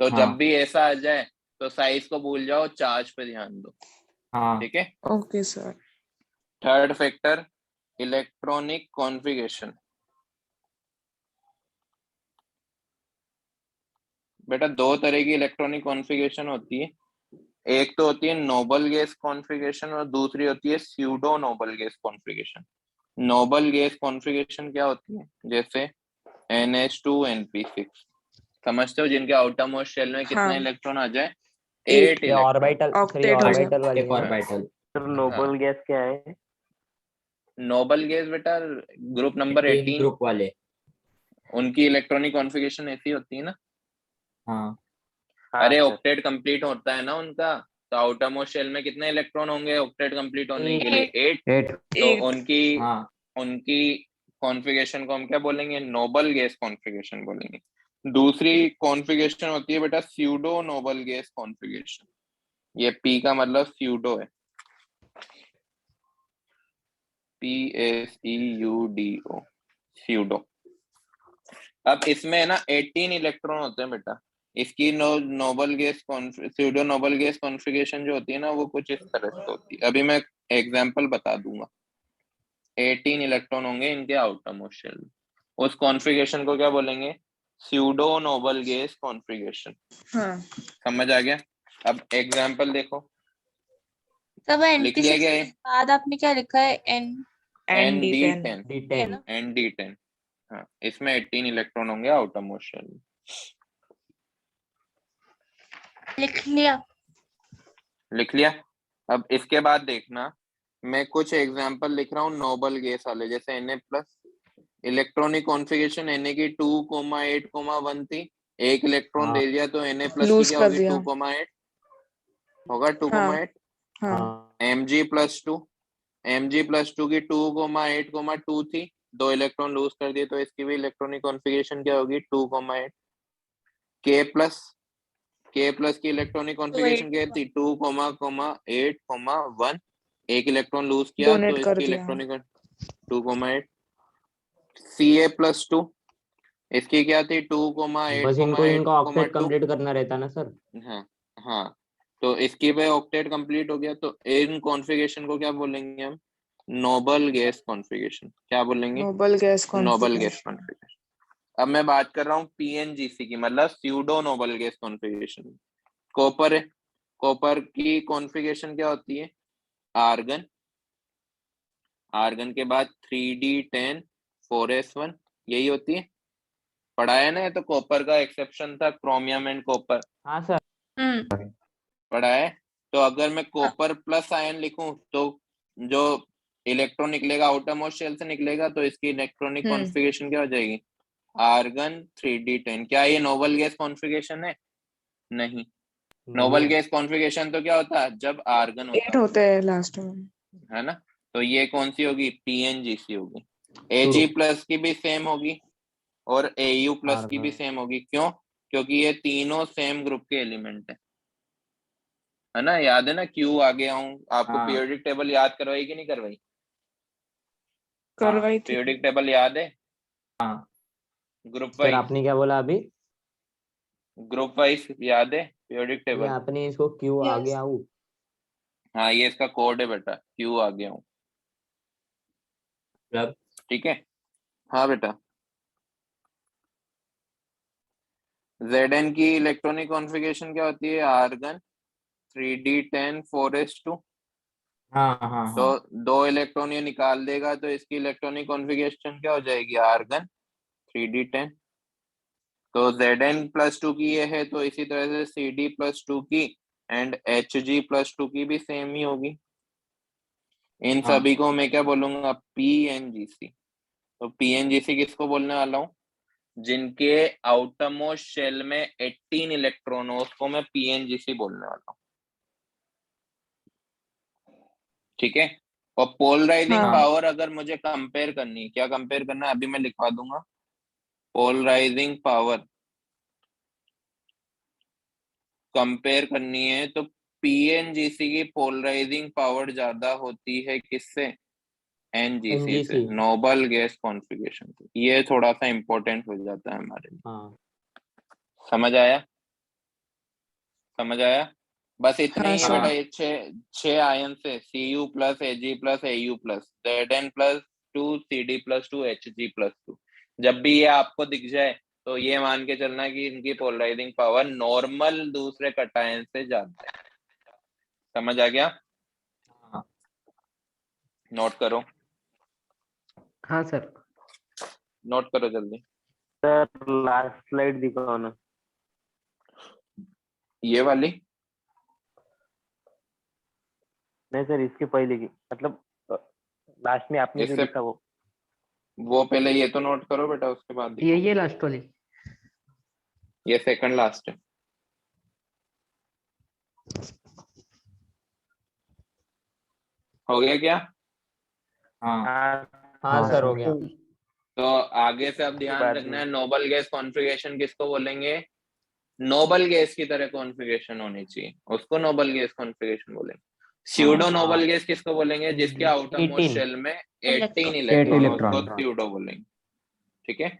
तो हाँ जब भी ऐसा आ जाए तो साइज को भूल जाओ, चार्ज पे ध्यान दो, हाँ ठीक है। Okay sir. Third factor electronic configuration. बेटा 2 तरह की इलेक्ट्रॉनिक कॉन्फ़िगरेशन होती है, एक तो होती है नोबल गैस कॉन्फ़िगरेशन और दूसरी होती है pseudo noble gas configuration. Noble gas configuration क्या होती है? जैसे NH2 NP6, समझते हो, जिनके आउटर मोस्ट शेल में कितना हाँ इलेक्ट्रॉन आ जाए? 8 8 ये इलेक्ट्रॉन। ऑर्बिटल, थ्री ऑक्टेट हो जाए। ऑर्बिटल वाली एक है ना। ऑर्बिटल। सर नोबल गैस क्या है? नोबल गैस बेटा ग्रुप नंबर 18 18, ग्रुप वाले। उनकी इलेक्ट्रॉनिक कॉन्फ़िगरेशन ऐसी होती है ना। हाँ अरे ऑक्टेट कंप्लीट होता है ना उनका, तो आउटर मोस्ट शेल में कितने इलेक्ट्रॉन होंगे ऑक्टेट कंप्लीट होने के लिए? 8। 8। तो 8। उनकी हाँ उनकी कॉन्फ़िगरेशन को हम क्या बोलेंगे? नोबल गैस कॉन्फ़िगरेशन बोलेंगे। दूसरी कॉन्फ़िगरेशन होती है बेटा स्यूडो नोबल गैस कॉन्फ़िगरेशन। ये पी का मतलब स्यूडो है, PSEUDO, स्यूडो। अब इसमें है ना 18 इलेक्ट्रॉन होते हैं बेटा। इसकी noble gas pseudo noble gas configuration जो होती है ना, वो कुछ इस तरह से होती है। अभी मैं एग्जांपल बता दूंगा। 18 इलेक्ट्रॉन होंगे इनके आउटर मोस्ट शेल में। उस कॉन्फ़िगरेशन को क्या बोलेंगे? Pseudo noble gas configuration. हाँ समझ आ गया? अब एग्जांपल देखो, तब लिख लिया क्या है? बाद आपने क्या लिखा है? ND10 ND10 है ना? ND10। हाँ, इसमें 18 इलेक्ट्रॉन होंगे आउटरमोस्ट शेल में। लिख लिया। लिख लिया। अब इसके बाद देखना, मैं कुछ एग्जांपल लिख रहा हूँ नोबल गैस वाले, जैसे Na+ इलेक्ट्रॉनिक कॉन्फ़िगरेशन Na की 2,8,1 थी, एक इलेक्ट्रॉन दे दिया तो Na+ की लूज क्या कर होगी? दिया। 2,8 होगा, 2,8। हाँ Mg+2 Mg+2 की 2,8,2 थी, 2 इलेक्ट्रॉन लूज कर दिए तो इसकी भी इलेक्ट्रॉनिक कॉन्फ़िगरेशन क्या होगी? 2,8। K+ की इलेक्ट्रॉनिक कॉन्फ़िगरेशन क्या थी? 2,8,1, एक इलेक्ट्रॉन लूज किया तो डोनेट कर इसकी दिया। इलेक्ट्रॉनिक 2,8। Ca+2 इसकी क्या थी? 2,8,8, बस इनको ऑक्टेट कंप्लीट करना रहता है ना सर? हाँ हाँ, तो इसकी पे ऑक्टेट कंप्लीट हो गया, तो इन कॉन्फ़िगरेशन को क्या बोलेंगे हम? Noble gas configuration. क्या बोलेंगे? Noble gas noble gas configuration. Configuration. अब मैं बात कर रहा हूँ PNGC की, मतलब pseudo noble gas configuration. Copper है, कॉपर की कॉन्फ़िगरेशन क्या होती है? आर्गन, आर्गन के बाद 3D10 4s1, यही होती है। पढ़ाया ना? तो कॉपर का एक्सेप्शन था क्रोमियम एंड कॉपर, हाँ सर। पढ़ा है। तो अगर मैं कॉपर प्लस आयन लिखूं तो जो इलेक्ट्रॉन निकलेगा आउटर मोस्ट शेल से निकलेगा, तो इसकी इलेक्ट्रॉनिक कॉन्फ़िगरेशन क्या हो जाएगी? Argon 3D10। क्या ये नोबल गैस कॉन्फ़िगरेशन है? नहीं। नोबल गैस कॉन्फ़िगरेशन तो क्या होता है? जब आर्गन 8 होता होते हैं लास्ट में। है ना? तो ये कौन सी होगी? PNGC होगी। Ag+ की भी सेम होगी और Au+ की भी सेम होगी। क्यों? क्योंकि ये तीनों सेम ग्रुप के एलिमेंट है ना? याद है ना? क्यों आगे आऊं? आपको हाँ। पीरियोडिक टेबल याद करवाई कि नहीं करवाई? करवाई थी। पीरियोडिक टेबल याद है? हाँ ग्रुप सर वाइज, आपने क्या बोला अभी? ग्रुप वाइज याद है पीरियोडिक ये टेबल? आपने इसको क्यों आगे आऊं? हाँ, ये इसका कोड है बेटा, क्यों आगे आऊं। मतलब ठीक है? हाँ बेटा। Zn की इलेक्ट्रॉनिक कॉन्फ़िगरेशन क्या होती है? Argon 3D10 4s2। हाँ हाँ तो हाँ 2 इलेक्ट्रॉन ये निकाल देगा तो इसकी इलेक्ट्रॉनिक कॉन्फ़िगरेशन क्या हो जाएगी? Argon 3D10। तो Zn+2 की ये है, तो इसी तरह से Cd+2 की एंड Hg+2 की भी सेम ही होगी। इन हाँ सभी को मैं क्या बोलूंगा? PNGC। तो PNGC किसको बोलने वाला हूँ? जिनके आउटरमोस्ट शेल में 18 इलेक्ट्रॉन हो, उसको मैं PNGC बोलने वाला हूँ। ठीक है? और पोलराइजिंग हाँ पावर अगर मुझे कंपेयर करनी है, क्या कंपेयर करना है अभी मैं लिखवा दूंगा। पोलराइजिंग पावर कंपेयर करनी है तो PNGC की पोलराइजिंग पावर ज्यादा होती है किससे? NGC से, NGC। नोबल गैस कॉन्फ़िगरेशन से। ये थोड़ा सा इंपॉर्टेंट हो जाता है हमारे लिए। हाँ समझ आया? समझ आया? बस इतने हाँ ही है सर। बेटा। ये छह आयन से Cu+, Ag+, Au+, Zn+2, Cd+2, Hg+2। जब भी ये आपको दिख जाए तो ये मान के चलना कि इनकी पोलराइजिंग पावर नॉर्मल दूसरे कटायन से ज्यादा है। समझ आ गया? हाँ। नोट करो, हाँ सर। नोट करो जल्दी। सर लास्ट स्लाइड दिखाओ ना। ये वाली? नहीं सर, इसके पहले की, मतलब लास्ट में आपने जो इससे लिखा वो पहले ये तो नोट करो बेटा, उसके बाद दिखाओ। ये लास्ट वाली। ये सेकंड लास्ट है। हो गया क्या? हाँ हाँ सर, हो गया। तो आगे से अब ध्यान बाद रखना में। है, नोबल गैस कॉन्फ़िगरेशन किसको बोलेंगे? नोबल गैस की तरह कॉन्फ़िगरेशन होनी चाहिए, उसको नोबल गैस कॉन्फ़िगरेशन बोलेंगे। स्यूडो नोबल गैस किसको बोलेंगे? जिसके आउटर मोस्ट 18। शेल में 18 इलेक्ट्रॉन। इलेक्ट्रॉन, उसको स्यूडो बोलेंगे। ठीक है?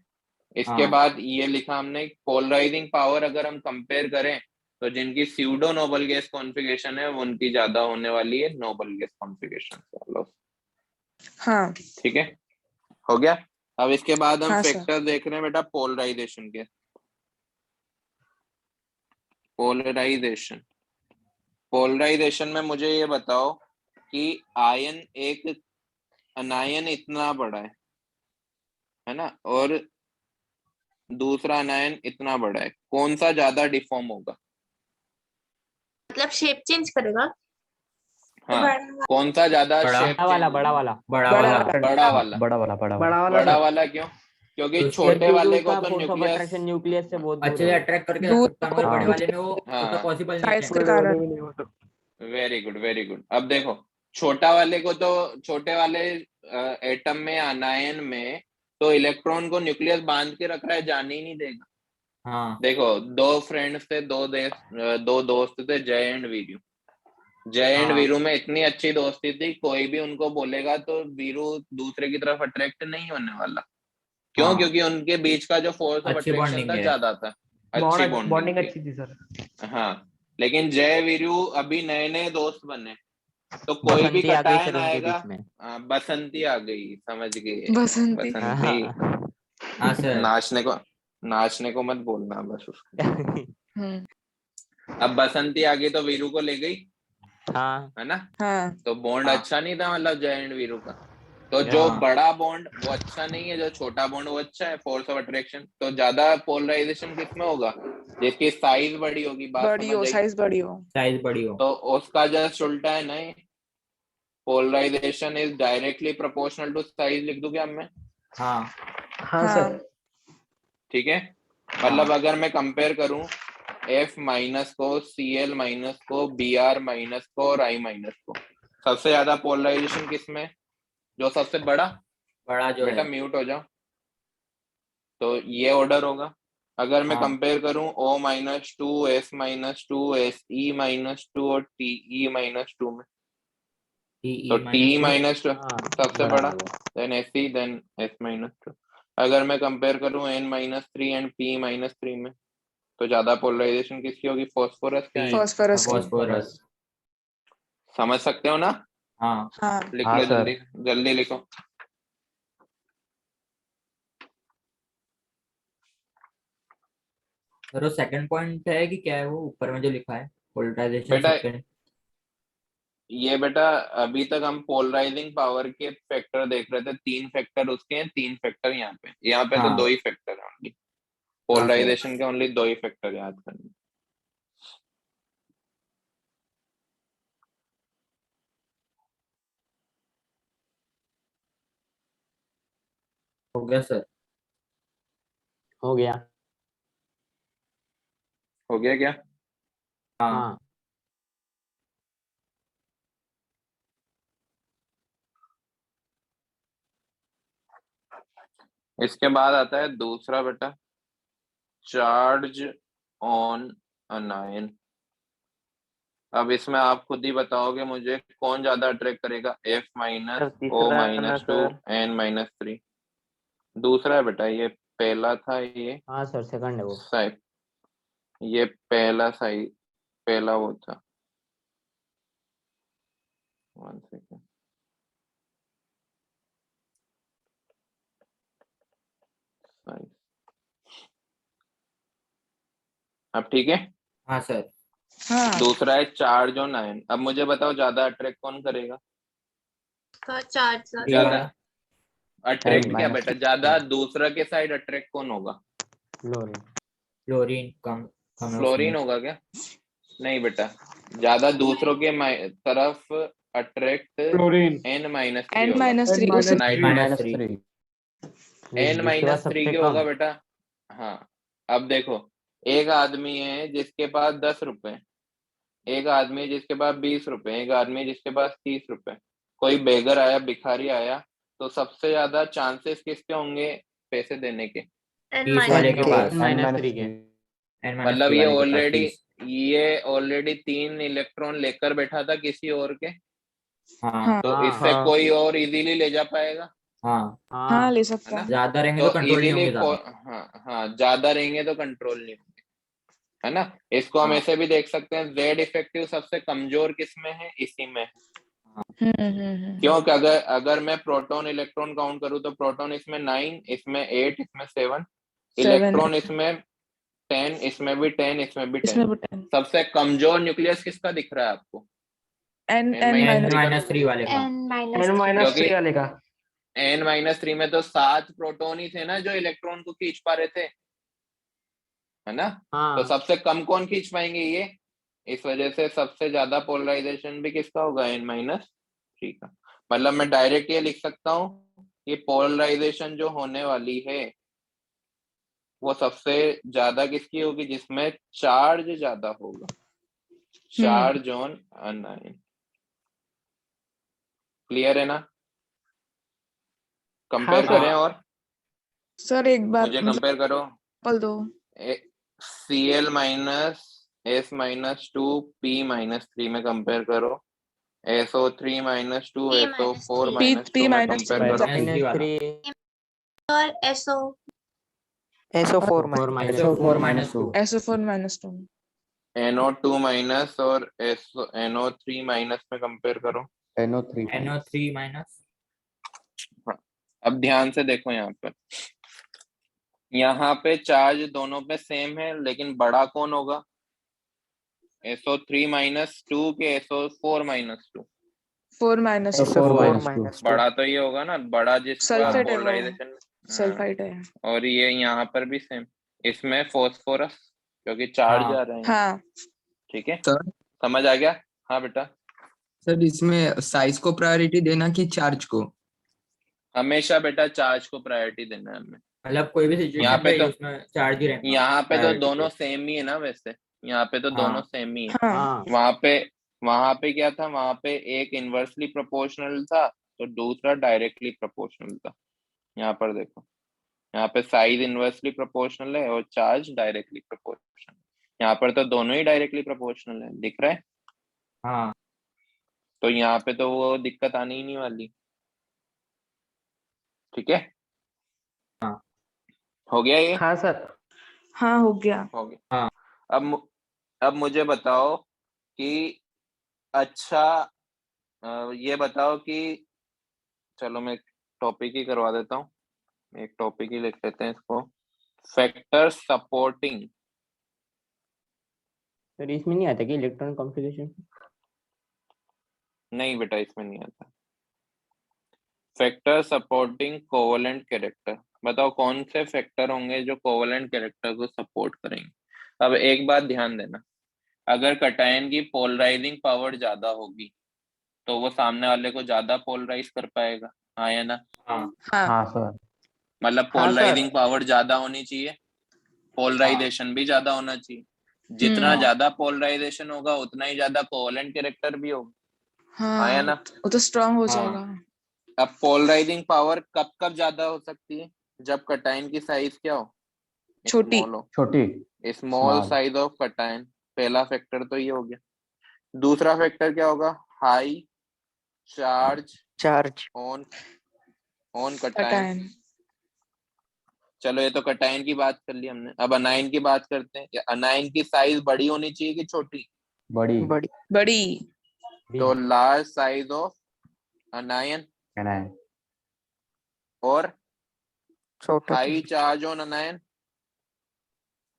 इसके हाँ बाद ये लिखा हमने, पोलराइजिंग पावर अगर हम कंपेयर करें तो जिनकी स्यूडो नोबल गैस कॉन्फ़िगरेशन है उनकी ज्यादा होने वाली है नोबल गैस कॉन्फ़िगरेशन से। हाँ ठीक है? हो गया? अब इसके बाद हम हाँ, सर। फैक्टर देख रहे हैं बेटा पोलराइजेशन के। पोलराइजेशन पोलराइजेशन में मुझे ये बताओ कि आयन एक अनायन इतना बड़ा है ना, और दूसरा अनायन इतना बड़ा है, कौन सा ज्यादा डिफॉर्म होगा? मतलब शेप चेंज करेगा। हाँ, कौन सा ज्यादा बड़ा शेप बड़ा वाला बड़ा बड़ा वाला। वाला। बड़ा वाला। बड़ा वाला क्यों? क्योंकि उसके छोटे वाले को तो force of nucleus, attraction nucleus से बहुत अच्छे से अट्रैक्ट करके रख दूर सकता हूँ, बड़े हाँ। वाले में वो हाँ। उतना पॉसिबल नहीं साइज है। के कारण। Very good very good. अब देखो छोटा वाले को तो, छोटे वाले एटम में अनायन में तो इलेक्ट्रॉन को न्यूक्लियस बांध के रख रहा है, जाने ही नहीं देगा। हाँ देखो दो फ्रेंड्स थे, दो दोस्त थे, जय एंड वीरू। जय एंड हाँ। वीरू में इतनी अच्छी दोस्ती थी, कोई भी उनको बोलेगा तो वीरू दूसरे की तरफ अट्रैक्ट नहीं होने वाला। क्यों? हाँ। क्योंकि उनके बीच का जो फोर्स ऑफ अच्छी अट्रैक्शन bonding था है। ज्यादा था, अच्छी बॉन्डिंग थी। थी सर। हाँ, लेकिन जय वीरू अभी नए नए दोस्त बने, तो कोई भी बसंती आ गई कटायन सर उनके आएगा। बीच में। बसंती आ गई, समझ गए। बसंती। बसंती हाँ सर। नाचने को मत बोलना बस उसको। हम्म। अब बसंती आ गई तो वीरू को ले गई, हाँ है ना? हाँ। तो बॉन्ड हाँ। अच्छा नहीं था, मतलब जय एंड वीरू का। तो जो हाँ। बड़ा बॉन्ड वो अच्छा नहीं है, जो छोटा बॉन्ड वो अच्छा है, फोर्स ऑफ अट्रैक्शन। तो ज्यादा पोलराइजेशन किस में होगा? जिसकी साइज बड़ी होगी, बात बड़ी समझ हो, आई? साइज बड़ी हो। साइज बड़ी हो। तो उसका जस्ट उल्टा है ना, polarisation is directly proportional to size, लिख दूं क्या मैं? हाँ हाँ सर। ठीक है, मतलब अगर मैं कंपेयर करूं F माइनस को, Cl माइनस को, Br माइनस को और I माइनस को, सबसे ज्यादा पोलराइजेशन किसमें? जो सबसे बड़ा। बड़ा जो बेटा है। म्यूट हो जाओ। तो ये ऑर्डर होगा। अगर मैं हाँ। कंपेयर करूं O minus two, S minus two, SE minus two और TE माइनस टू में, तो TE माइनस टू सबसे बड़ा, then SE, then S minus two. अगर मैं कंपेयर करूं N minus three and P minus three में, तो ज्यादा पोलराइजेशन किसकी होगी? फॉस्फोरस के आयन। फास्फोरस की। फॉस्फोरस। समझ सकते हो ना? हाँ हाँ। लिख हाँ लो, सर। जल्दी जल्दी लिखो। सर वो सेकंड पॉइंट है कि क्या है वो ऊपर में जो लिखा है पोलराइजेशन बेटा सेकंड? ये बेटा अभी तक हम पोलराइजिंग पावर के फैक्टर देख रहे थे, 3 फैक्टर उसके हैं, 3 फैक्टर यहाँ पे तो हाँ। 2 ही फैक्टर है ओनली। हाँ सर। पोलराइजेशन के ओनली 2 ही फैक्टर याद करने। हो गया सर। हो गया। हो गया क्या? हाँ हाँ इसके बाद आता है दूसरा बेटा, चार्ज ऑन एन आयन। अब इसमें आप खुद ही बताओगे मुझे कौन ज्यादा अट्रैक्ट करेगा, F माइनस, सर, O तीसरा minus two, sir. N minus three. दूसरा है बेटा, ये पहला था, ये हाँ सर सेकंड है वो। साइड, ये पहला साइड, पहला वो था। 1 सेकेंड। अब ठीक है। हाँ सर। हाँ। दूसरा है चार्ज ऑन आयन। अब मुझे बताओ ज्यादा अट्रैक्ट कौन करेगा? का चार्ज ये ज्यादा। ज्यादा अट्रैक्ट क्या minus बेटा? three। ज्यादा दूसरा के साइड अट्रैक्ट कौन होगा? क्लोरीन। क्लोरीन कम कम है फ्लोरीन उसमें। होगा क्या? नहीं बेटा, ज्यादा दूसरों के तरफ attract chlorine. N minus three N होगा। माइनस थ्री उसे। Minus three. N minus three के होगा बेटा। हाँ, अब देखो, एक आदमी है जिसके पास 10 रुपए, एक आदमी है जिसके पास 20 रुपए, एक आदमी है जिसके पास 30 रुपए। कोई बेगर आया, भिखारी आया, तो सबसे ज्यादा चांसेस किसके होंगे पैसे देने के? N 30 वाले माइनस के पास। -3 के। मतलब ये ऑलरेडी 3 इलेक्ट्रॉन लेकर बैठा था किसी और के, हाँ तो हाँ। इससे कोई और इजीली ले जा पाएगा, हाँ। हाँ ले है सकता ना? है। ज्यादा रहेंगे तो तो कंट्रोल नहीं इजीली, होंगे ज्यादा। हाँ हाँ, ज्यादा रहेंगे तो कंट्रोल नहीं होंगे, है ना? इसको हम हाँ। ऐसे भी देख सकते हैं, जेड इफेक्टिव सबसे कमजोर किसमें है? इसी में है। क्यों कि अगर मैं प्रोटॉन इलेक्ट्रॉन काउंट करूँ तो प्रोटॉन इसमें 9, इसमें 8, इसमें 7, इलेक्ट्रॉन इसमें 10, इसमें भी 10, इसमें भी 10। इसमें भी 10 सबसे कमजोर न्यूक्लियस किसका दिख रहा है आपको? n n n minus minus three का। -3 वाले का। n n माइनस क्योंकि 3 वाले का। n-3 में तो 7 प्रोटॉन ही थे ना जो इलेक्ट्रॉन को खींच पा रहे थे, है ना? तो हाँ सबसे कम कौन खींच पाएंगे ये? इस वजह से सबसे ज्यादा पोलराइजेशन भी किसका होगा? n-3 का। मतलब मैं डायरेक्ट ये लिख सकता हूँ, ये पोलराइजेशन जो होने वाली है वो सबसे ज्यादा किसकी होगी? जिसमें चार्ज ज्यादा होगा, चार्ज ऑन अनायन। क्लियर है ना? कंपेयर हाँ, करें और सर एक बार मुझे मतलब कंपेयर करो। बोल दो। Cl minus S minus 2 P minus 3 में कंपेयर करो, SO3 minus 2 P SO4 -3 minus P 2 में minus कंपेयर 3 करो। -3 वाला। और SO SO4 SO4 -2 SO4 -2 NO2 minus और NO3 माइनस में कंपेयर करो। NO3 NO3 minus. हाँ, अब ध्यान से देखो यहाँ पे चार्ज दोनों पे सेम है, लेकिन बड़ा कौन होगा? SO3 माइनस 2 के SO4 माइनस 2? 4 -2 SO4 बड़ा तो ये होगा ना, बड़ा जिसका सल्फेट है वो, पोलराइजेशन। सल्फाइड है। और ये यहाँ पर भी सेम, इसमें फॉस्फोरस क्योंकि चार्ज हाँ। आ रहे हैं। हाँ ठीक है, सर समझ आ गया? हाँ बेटा। सर इसमें साइज को प्रायोरिटी देना कि चार्ज को? हमेशा बेटा चार्ज को प्रायोरिटी देना है हमें। मतलब कोई भी यहाँ सिचुएशन पे पे तो उसमें चार्ज ही रहना यहाँ पे तो priority दोनों पे। सेम ही है ना वैसे, यहाँ पे तो हाँ। दोनों सेम ही है। हाँ हाँ वहां पे क्या था? वहां पे एक इनवर्सली प्रोपोर्शनल था तो दूसरा डायरेक्टली प्रोपोर्शनल था। यहाँ पर देखो, यहाँ पे साइज इनवर्सली प्रोपोर्शनल है और चार्ज डायरेक्टली प्रोपोर्शनल। यहाँ पर तो दोनों ही डायरेक्टली प्रोपोर्शनल है, दिख रहा है? हाँ तो यहाँ पे तो वो दिक्कत आनी ही नहीं वाली। ठीक है, हाँ हो गया ये? हाँ सर। हाँ हो गया। हो गया। हाँ। अब मुझे बताओ कि अच्छा ये बताओ कि चलो मैं टॉपिक ही करवा देता हूँ, एक टॉपिक ही लिख लेते हैं इसको। Factor supporting. सर इसमें नहीं आता कि इलेक्ट्रॉन कॉन्फ़िगरेशन? नहीं बेटा, इसमें नहीं आता। Factor supporting covalent character. बताओ कौन से फैक्टर होंगे जो कोवेलेंट कैरेक्टर को सपोर्ट करेंगे? अब एक बात ध्यान देना, अगर कटायन की पोलराइजिंग पावर ज्यादा होगी तो वो सामने वाले को ज्यादा पोलराइज कर पाएगा, हाँ या ना? हाँ हाँ हाँ सर। मतलब हाँ, पोलराइजिंग सर। पावर ज्यादा होनी चाहिए, पोलराइजेशन भी ज्यादा होना चाहिए। जितना हाँ। ज्यादा पोलराइजेशन होगा उतना ही ज्यादा कोवेलेंट कैरेक्टर भी होगा, हाँ या हाँ ना? वो तो स्ट्रांग हो हाँ। जाएगा। अब पोलराइजिंग पावर कब कब ज्यादा हो सकती है? जब कटायन की साइज क्या हो? छोटी। स्मॉल हो। छोटी। स्मॉल साइज ऑफ कटायन, पहला फैक्टर तो ये हो गया। दूसरा फैक्टर क्या होगा? High charge on cation. Cation. चलो ये तो कटायन की बात कर ली हमने, अब अनायन की बात करते हैं। अनायन की साइज बड़ी होनी चाहिए कि छोटी? बड़ी। बड़ी। तो लार्ज साइज ऑफ अनायन और high charge on अनायन,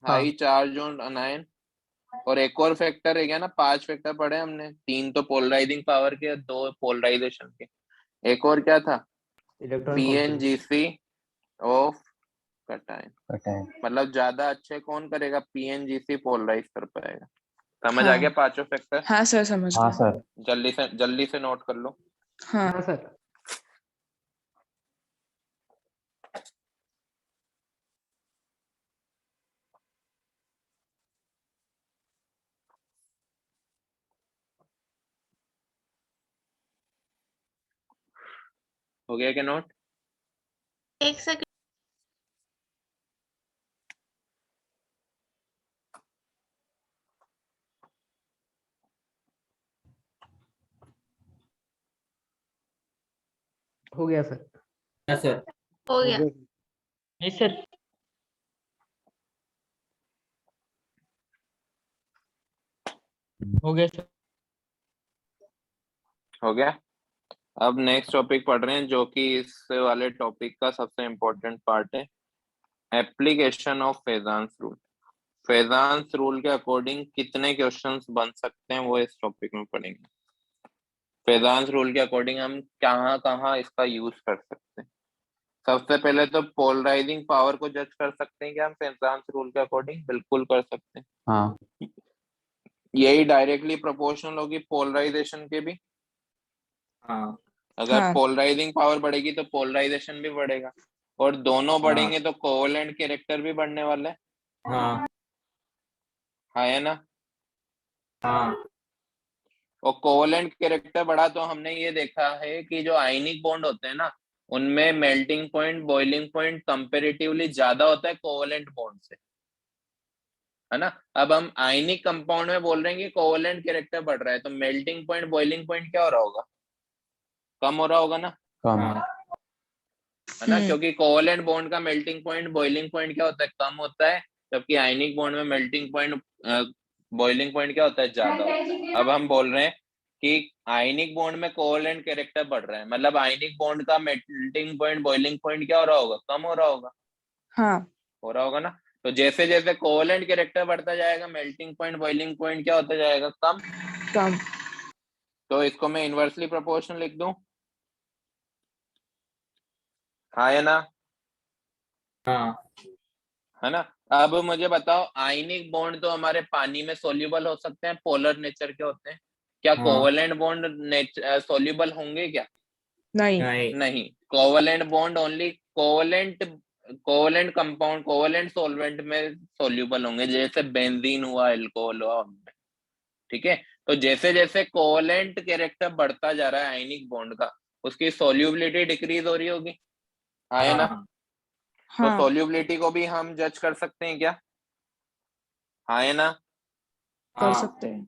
high charge on अनायन। और एक और फैक्टर है क्या ना, 5 फैक्टर पढ़े हमने, 3 तो पोलराइजिंग पावर के, 2 पोलराइजेशन के। एक और क्या था? Electron PNGC of cation. मतलब ज्यादा अच्छे कौन करेगा? PNGC पोलराइज कर पाएगा। समझ आ हाँ। गया पांचों फैक्टर? हाँ सर समझ गया। सर। जल्दी से नोट कर लो। हाँ हाँ सर। हो गया क्या नोट? एक सेकंड। हो गया सर। Yes sir. हो गया। नहीं सर। हो गया सर। हो गया। अब नेक्स्ट टॉपिक पढ़ रहे हैं जो कि इस वाले टॉपिक का सबसे इम्पोर्टेंट पार्ट है, एप्लीकेशन ऑफ फेजांस रूल। फेजांस रूल के अकॉर्डिंग कितने क्वेश्चंस बन सकते हैं वो इस टॉपिक में पढ़ेंगे। फेजांस रूल के अकॉर्डिंग हम कहाँ कहाँ इसका यूज कर सकते हैं। सबसे पहले तो पोलराइजिंग पावर को जज कर सकते हैं क्या हम फेजांस रूल के अकॉर्डिंग? बिल्कुल कर सकते हैं। हाँ यही डायरेक्टली प्रोपोर्शनल होगी पोलराइजेशन के भी। हाँ अगर हाँ। पोलराइजिंग पावर बढ़ेगी तो पोलराइजेशन भी बढ़ेगा, और दोनों बढ़ेंगे तो कोवेलेंट कैरेक्टर भी बढ़ने वाला है। हाँ है ना? हाँ और कोवेलेंट कैरेक्टर बढ़ा तो हमने ये देखा है कि जो आयनिक बॉन्ड होते हैं ना, उनमें melting point boiling point comparatively ज्यादा होता है कोवेलेंट बॉन्ड से, है ना? अब हम आयनिक कंपाउंड में बोल रहे हैं कि कोवेलेंट कैरेक्टर बढ़ रहा है, तो मेल्टिंग पॉइंट बॉइलिंग पॉइंट क्या हो रहा होगा? कम हो रहा होगा ना, कम। है ना? क्योंकि कोवेलेंट बॉन्ड का मेल्टिंग पॉइंट बॉइलिंग पॉइंट क्या होता है? कम होता है, जबकि आयनिक बॉन्ड में मेल्टिंग पॉइंट बॉइलिंग पॉइंट क्या होता है? ज्यादा होता है। अब हम बोल रहे हैं कि आयनिक बॉन्ड में कोवेलेंट कैरेक्टर बढ़ रहा है, मतलब आयनिक बॉन्ड का मेल्टिंग पॉइंट बॉइलिंग पॉइंट क्या हो रहा होगा? कम हो रहा होगा। हाँ। हो रहा होगा ना? तो जैसे जैसे कोवेलेंट कैरेक्टर बढ़ता जाएगा, मेल्टिंग पॉइंट बॉइलिंग पॉइंट क्या होता जाएगा? कम। कम। तो इसको मैं इनवर्सली प्रोपोर्शनल लिख दूं, हाँ या ना? हाँ है ना? अब मुझे बताओ, आयनिक बॉन्ड तो हमारे पानी में सोल्यूबल हो सकते हैं, पोलर नेचर के होते हैं। क्या हाँ। कोवेलेंट बॉन्ड सोल्यूबल होंगे क्या? नहीं। नहीं नहीं। Covalent bond only covalent compound covalent solvent में सोल्यूबल होंगे, जैसे बेंजीन हुआ, अल्कोहल हुआ उनमें। ठीक है? तो जैसे जैसे कोवेलेंट कैरेक्टर बढ़ता जा रहा है आयनिक बॉन्ड का, उसकी सोल्यूबिलिटी डिक्रीज हो रही होगी, है ना? हाँ तो हाँ। सोल्यूबिलिटी को भी हम जज कर सकते हैं क्या, है ना? कर हाँ सकते हैं।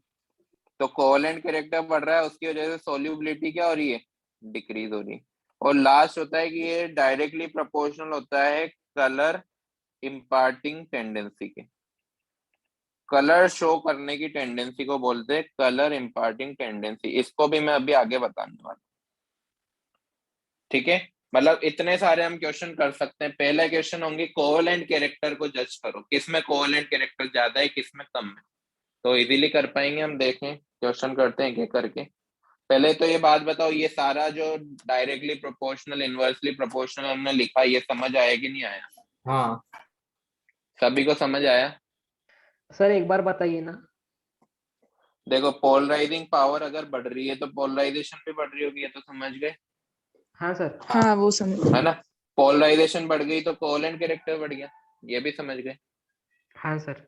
तो कोवेलेंट कैरेक्टर बढ़ रहा है, उसकी वजह से सोल्यूबिलिटी क्या हो रही है? डिक्रीज हो रही है। और लास्ट होता है कि ये डायरेक्टली प्रोपोर्शनल होता है कलर इम्पार्टिंग टेंडेंसी के। कलर शो करने की टेंडेंसी को बोलते हैं कलर इम्पार्टिंग टेंडेंसी। इसको भी मैं अभी आगे बताने वाला हूं। ठीक है? मतलब इतने सारे हम क्वेश्चन कर सकते हैं। पहला क्वेश्चन होंगे कोवेलेंट कैरेक्टर को जज करो, किसमें कोवेलेंट कैरेक्टर ज्यादा है, किसमें कम है। तो इजीली कर पाएंगे हम। देखें क्वेश्चन करते हैं क्या करके। पहले तो ये बात बताओ, ये सारा जो डायरेक्टली प्रोपोर्शनल इनवर्सली प्रोपोर्शनल हमने लिखा, ये समझ आया कि नहीं आया? हाँ सभी को समझ आया? सर एक बार बताइए ना। देखो, पोलराइजिंग पावर अगर बढ़ रही है तो पोलराइजेशन भी बढ़ रही होगी, ये तो समझ गए, हाँ सर। हाँ वो समझ। है ना? पोलराइजेशन बढ़ गई तो कोवेलेंट कैरेक्टर बढ़ गया, ये भी समझ गए, हाँ सर।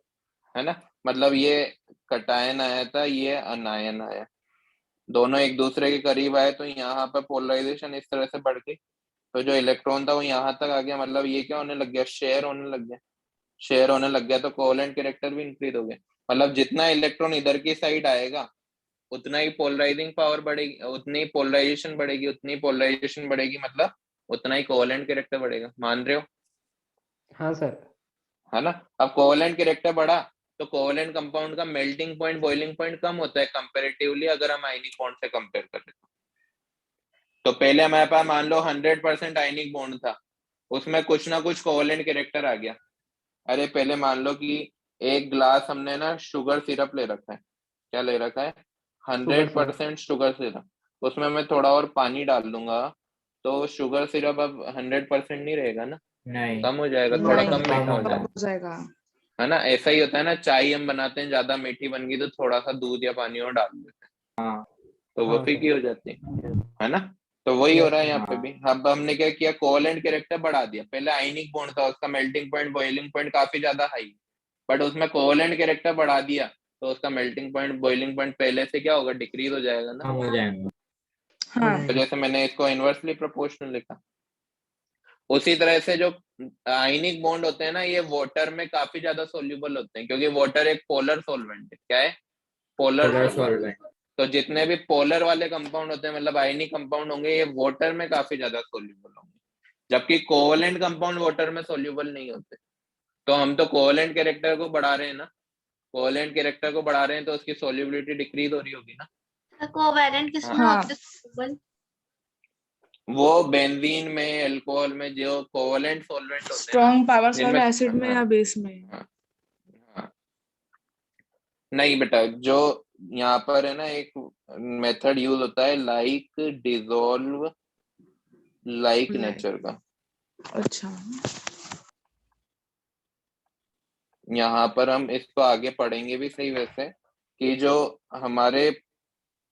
है ना? मतलब ये कटायन आया था, ये अनायन आया, दोनों एक दूसरे के करीब आए, तो यहाँ पर पोलराइजेशन इस तरह से बढ़ गई, तो जो इलेक्ट्रॉन था वो यहाँ तक आ गया। मतलब ये क्या होने लग गया? शेयर होने लग गया। शेयर होने लग गया तो कोवेलेंट कैरेक्टर भी इंक्रीज हो गया। मतलब जितना इलेक्ट्रॉन इधर की साइड आएगा, उतना ही पोलराइजिंग पावर बढ़ेगी, उतनी ही पोलराइजेशन बढ़ेगी, उतनी पोलराइजेशन बढ़ेगी, मतलब उतना ही कोवेलेंट कैरेक्टर बढ़ेगा। मान रहे हो? हाँ सर। है ना? अब कोवेलेंट कैरेक्टर बढ़ा तो कोवेलेंट कंपाउंड का मेल्टिंग पॉइंट बॉइलिंग पॉइंट कम होता है कंपेरेटिवली, अगर हम आयनिक बॉन्ड से कंपेयर करें तो पहले हमारे पास मान लो 100% आयनिक बॉन्ड था, उसमें कुछ ना कुछ कोवेलेंट कैरेक्टर आ गया। अरे पहले मान लो कि एक ग्लास हमने ना शुगर सिरप ले रखा है, क्या ले रखा है? 100% शुगर सिरप। उसमें मैं थोड़ा और पानी डाल दूंगा तो शुगर सिरप अब 100% नहीं रहेगा ना, नहीं कम हो जाएगा, थोड़ा नहीं, कम मीठा हो कम जाएगा, हो जाएगा। है ना? ऐसा ही होता है ना, चाय हम बनाते हैं, ज्यादा मीठी बन गई तो थोड़ा सा दूध या पानी और डाल देते हैं, हाँ तो वो हाँ फीकी सर। हो जाती है ना? तो वही हो यस रहा है सर। यहाँ पे भी। अब हमने क्या किया, कोवेलेंट कैरेक्टर बढ़ा दिया। पहले आयनिक बॉन्ड था, उसका मेल्टिंग पॉइंट बॉइलिंग पॉइंट काफी ज्यादा हाई, बट उसमें कोवेलेंट कैरेक्टर बढ़ा दिया तो उसका मेल्टिंग पॉइंट बॉइलिंग पॉइंट पहले से क्या होगा? डिक्रीज हो जाएगा ना। कम हो जाएगा। हाँ। तो जैसे मैंने इसको इनवर्सली प्रोपोर्शनल लिखा, उसी तरह से जो आयनिक बॉन्ड होते हैं ना, ये वाटर में काफी ज्यादा सोल्यूबल होते हैं, क्योंकि वाटर एक पोलर सोल्वेंट है। क्या है? Polar polar सोल्वेंट। सॉल्वेंट। तो जितने भी पोलर वाले कंपाउंड होते हैं, मतलब आयनिक कंपाउंड होंगे, ये वाटर में काफी ज्यादा सोल्यूबल होंगे, जबकि कोवेलेंट कंपाउंड वाटर में सोल्यूबल नहीं होते। तो हम तो कोवेलेंट कैरेक्टर को बढ़ा रहे हैं ना, कोवेलेंट कैरेक्टर को बढ़ा रहे हैं तो उसकी सोल्यूबिलिटी डिक्रीज हो रही होगी ना। कोवेलेंट किसमें हाँ। होते हैं? वो बेंजीन में, अल्कोहल में जो कोवलेंट सॉल्वेंट होते हैं ना, स्ट्रॉन्ग पावर्स जिनमें वाले एसिड में या हाँ बेस में? हाँ हाँ नहीं बेटा, जो यहाँ पर है ना एक मेथड यूज होता है like dissolve like Like- nature का। अच्छा, यहाँ पर हम इसको आगे पढ़ेंगे भी सही वैसे, कि जो हमारे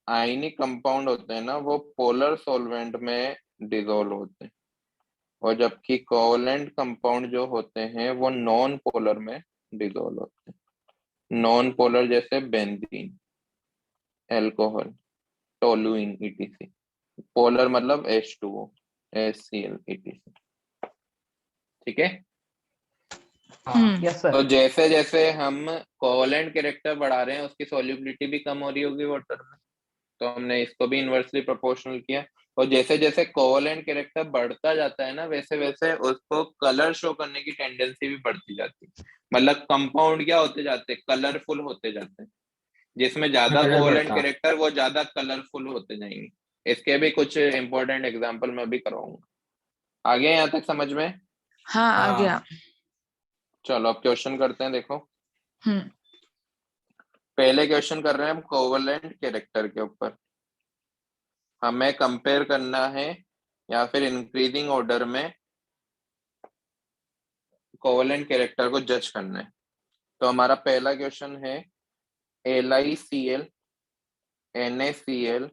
आयनिक कंपाउंड होते हैं ना वो पोलर सॉल्वेंट में डिसॉल्व होते हैं, और जबकि कोवलेंट कंपाउंड जो होते हैं वो नॉन पोलर में डिसॉल्व होते हैं। नॉन पोलर जैसे benzene, alcohol, toluene etc. Polar मतलब H2O, HCl ईटीसी। ठीक है। Yes sir. तो जैसे जैसे हम कोवलेंट कैरेक्टर बढ़ा रहे हैं उसकी सॉल्युबिलिटी भी कम हो रही होगी वाटर में, तो हमने इसको भी इनवर्सली प्रोपोर्शनल किया। और जैसे जैसे कोवलेंट कैरेक्टर बढ़ता जाता है ना वैसे वैसे उसको कलर शो करने की टेंडेंसी भी बढ़ती जाती है। मतलब कंपाउंड क्या होते जाते हैं, कलरफुल होते जाते हैं। जिसमें ज्यादा कलर कोवलेंट बढ़ता। कैरेक्टर वो ज्यादा कलरफुल होते जाएंगे। इसके भी कुछ इंपॉर्टेंट एग्जांपल मैं भी करवाऊंगा। आगे यहाँ तक समझ में? हाँ आ हाँ। गया। चलो अब क्वेश्चन करते हैं। देखो हम्म पहले क्वेश्चन कर रहे हैं हम कोवलेंट कैरेक्टर के ऊपर। हमें कंपेयर करना है या फिर इंक्रीजिंग ऑर्डर में कोवलेंट कैरेक्टर को जज करना है। तो हमारा पहला क्वेश्चन है LiCl, NaCl,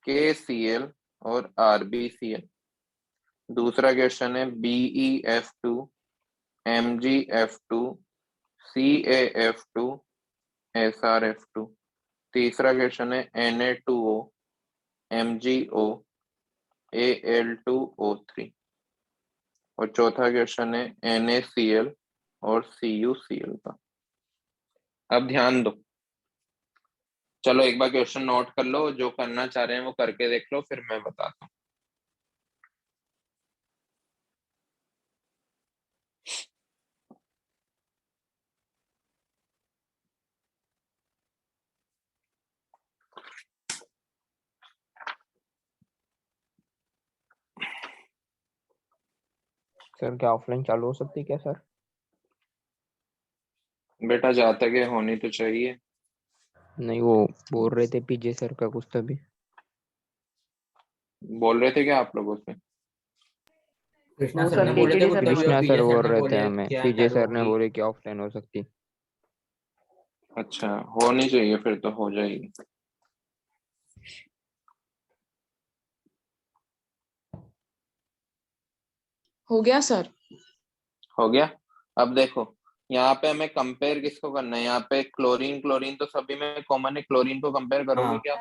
KCl और RbCl। दूसरा क्वेश्चन है BeF2, MgF2, CaF2, SrF2। तीसरा क्वेश्चन है Na2O, MgO, Al2O3। और चौथा क्वेश्चन है NaCl और CuCl का। अब ध्यान दो, चलो एक बार क्वेश्चन नोट कर लो, जो करना चाह रहे हैं वो करके देख लो, फिर मैं बताता हूँ। सर क्या ऑफलाइन चालू हो सकती है क्या सर? बेटा जहाँ तक है होनी तो चाहिए। नहीं, वो बोल रहे थे पीजे सर का कुछ तभी। बोल रहे थे क्या आप लोगों से? कृष्णा वो सर सर ने बोले थे PKG कुछ सर तभी, बोल और कृष्णा सर पीजे बोल सर ने रहे थे बोले हमें, क्या पीजे चालू सर ने होगी। बोले कि ऑफलाइन हो सकती। अच्छा होनी चाहिए, फिर तो हो जाएगी। हो गया सर। हो गया। अब देखो यहाँ पे हमें कंपेयर किसको करना है। यहाँ पे क्लोरीन, क्लोरीन तो सभी में कॉमन है। क्लोरीन को कंपेयर करोगे हाँ। क्या?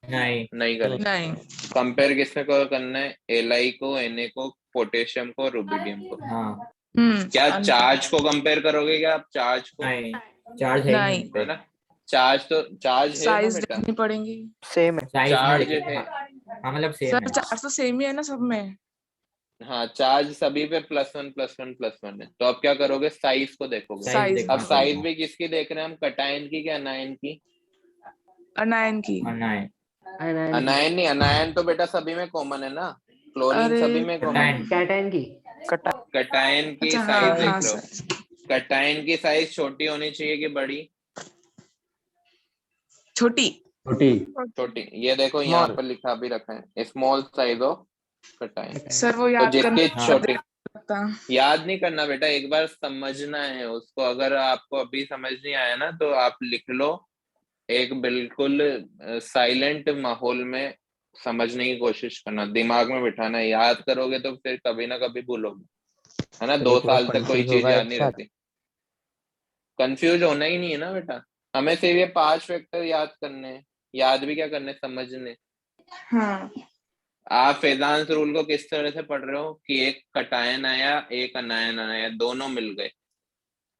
नहीं। नहीं करेंगे। नहीं। कंपेयर किससे को करना है? Li को, Na को, पोटेशियम को, रुबिडियम को। हाँ। क्या अन- चार्ज को कंपेयर करोगे क्या आप? चार्ज को, नहीं, चार्ज है ही नहीं। नहीं उन है पे। ना? चार्ज तो चार्ज है ना साइज बेटा, देखनी पड़ेगी। सेम है। साइज में चार्ज देखो। है। हाँ मतलब सेम सर है। चार्ज तो सेम ही है ना सब में। हाँ चार्ज सभी पे +1 +1 +1 है। तो अब क्या करोगे? साइज को देखोगे। साइज साइज अब देखना साइज पड़ेगा। भी किसकी देख रहे हैं हम? कटायन की क्या अनायन की? अनायन की। और नहीं, आयन की। अनायन नहीं, अनायन तो बेटा सभी में कॉमन है ना। क्लोरीन अरे सभी में कॉमन है। कटायन। कैटायन की। कटायन की अच्छा साइज हाँ देख हाँ लो। सर। कटायन की साइज छोटी होनी चाहिए कि बड़ी? छोटी। छोटी। छोटी। ये देखो यहाँ पर लिखा भी रखा है, small size of cation. Sir वो तो याद जिसकी करना छोटी, पड़ता। याद नहीं करना बेटा, एक बार समझना है उसको। अगर आपको अभी समझ नहीं आया ना तो आप लिख लो, एक बिल्कुल साइलेंट माहौल में समझने की कोशिश करना, दिमाग में बिठाना। याद करोगे तो फिर कभी ना कभी भूलोगे, है ना? सर 2 ये पूरा साल तक कोई कंफ्यूज चीज होगा याद एक नहीं साथ। रहती। कंफ्यूज होना ही नहीं है ना बेटा, हमें सिर्फ ये 5 फैक्टर याद करने हैं। याद भी क्या करने, समझने। हाँ। आप फेजांस रूल को किस तरह से पढ़ रहे हो कि एक कटायन आया, एक अनायन आया, दोनों मिल गए,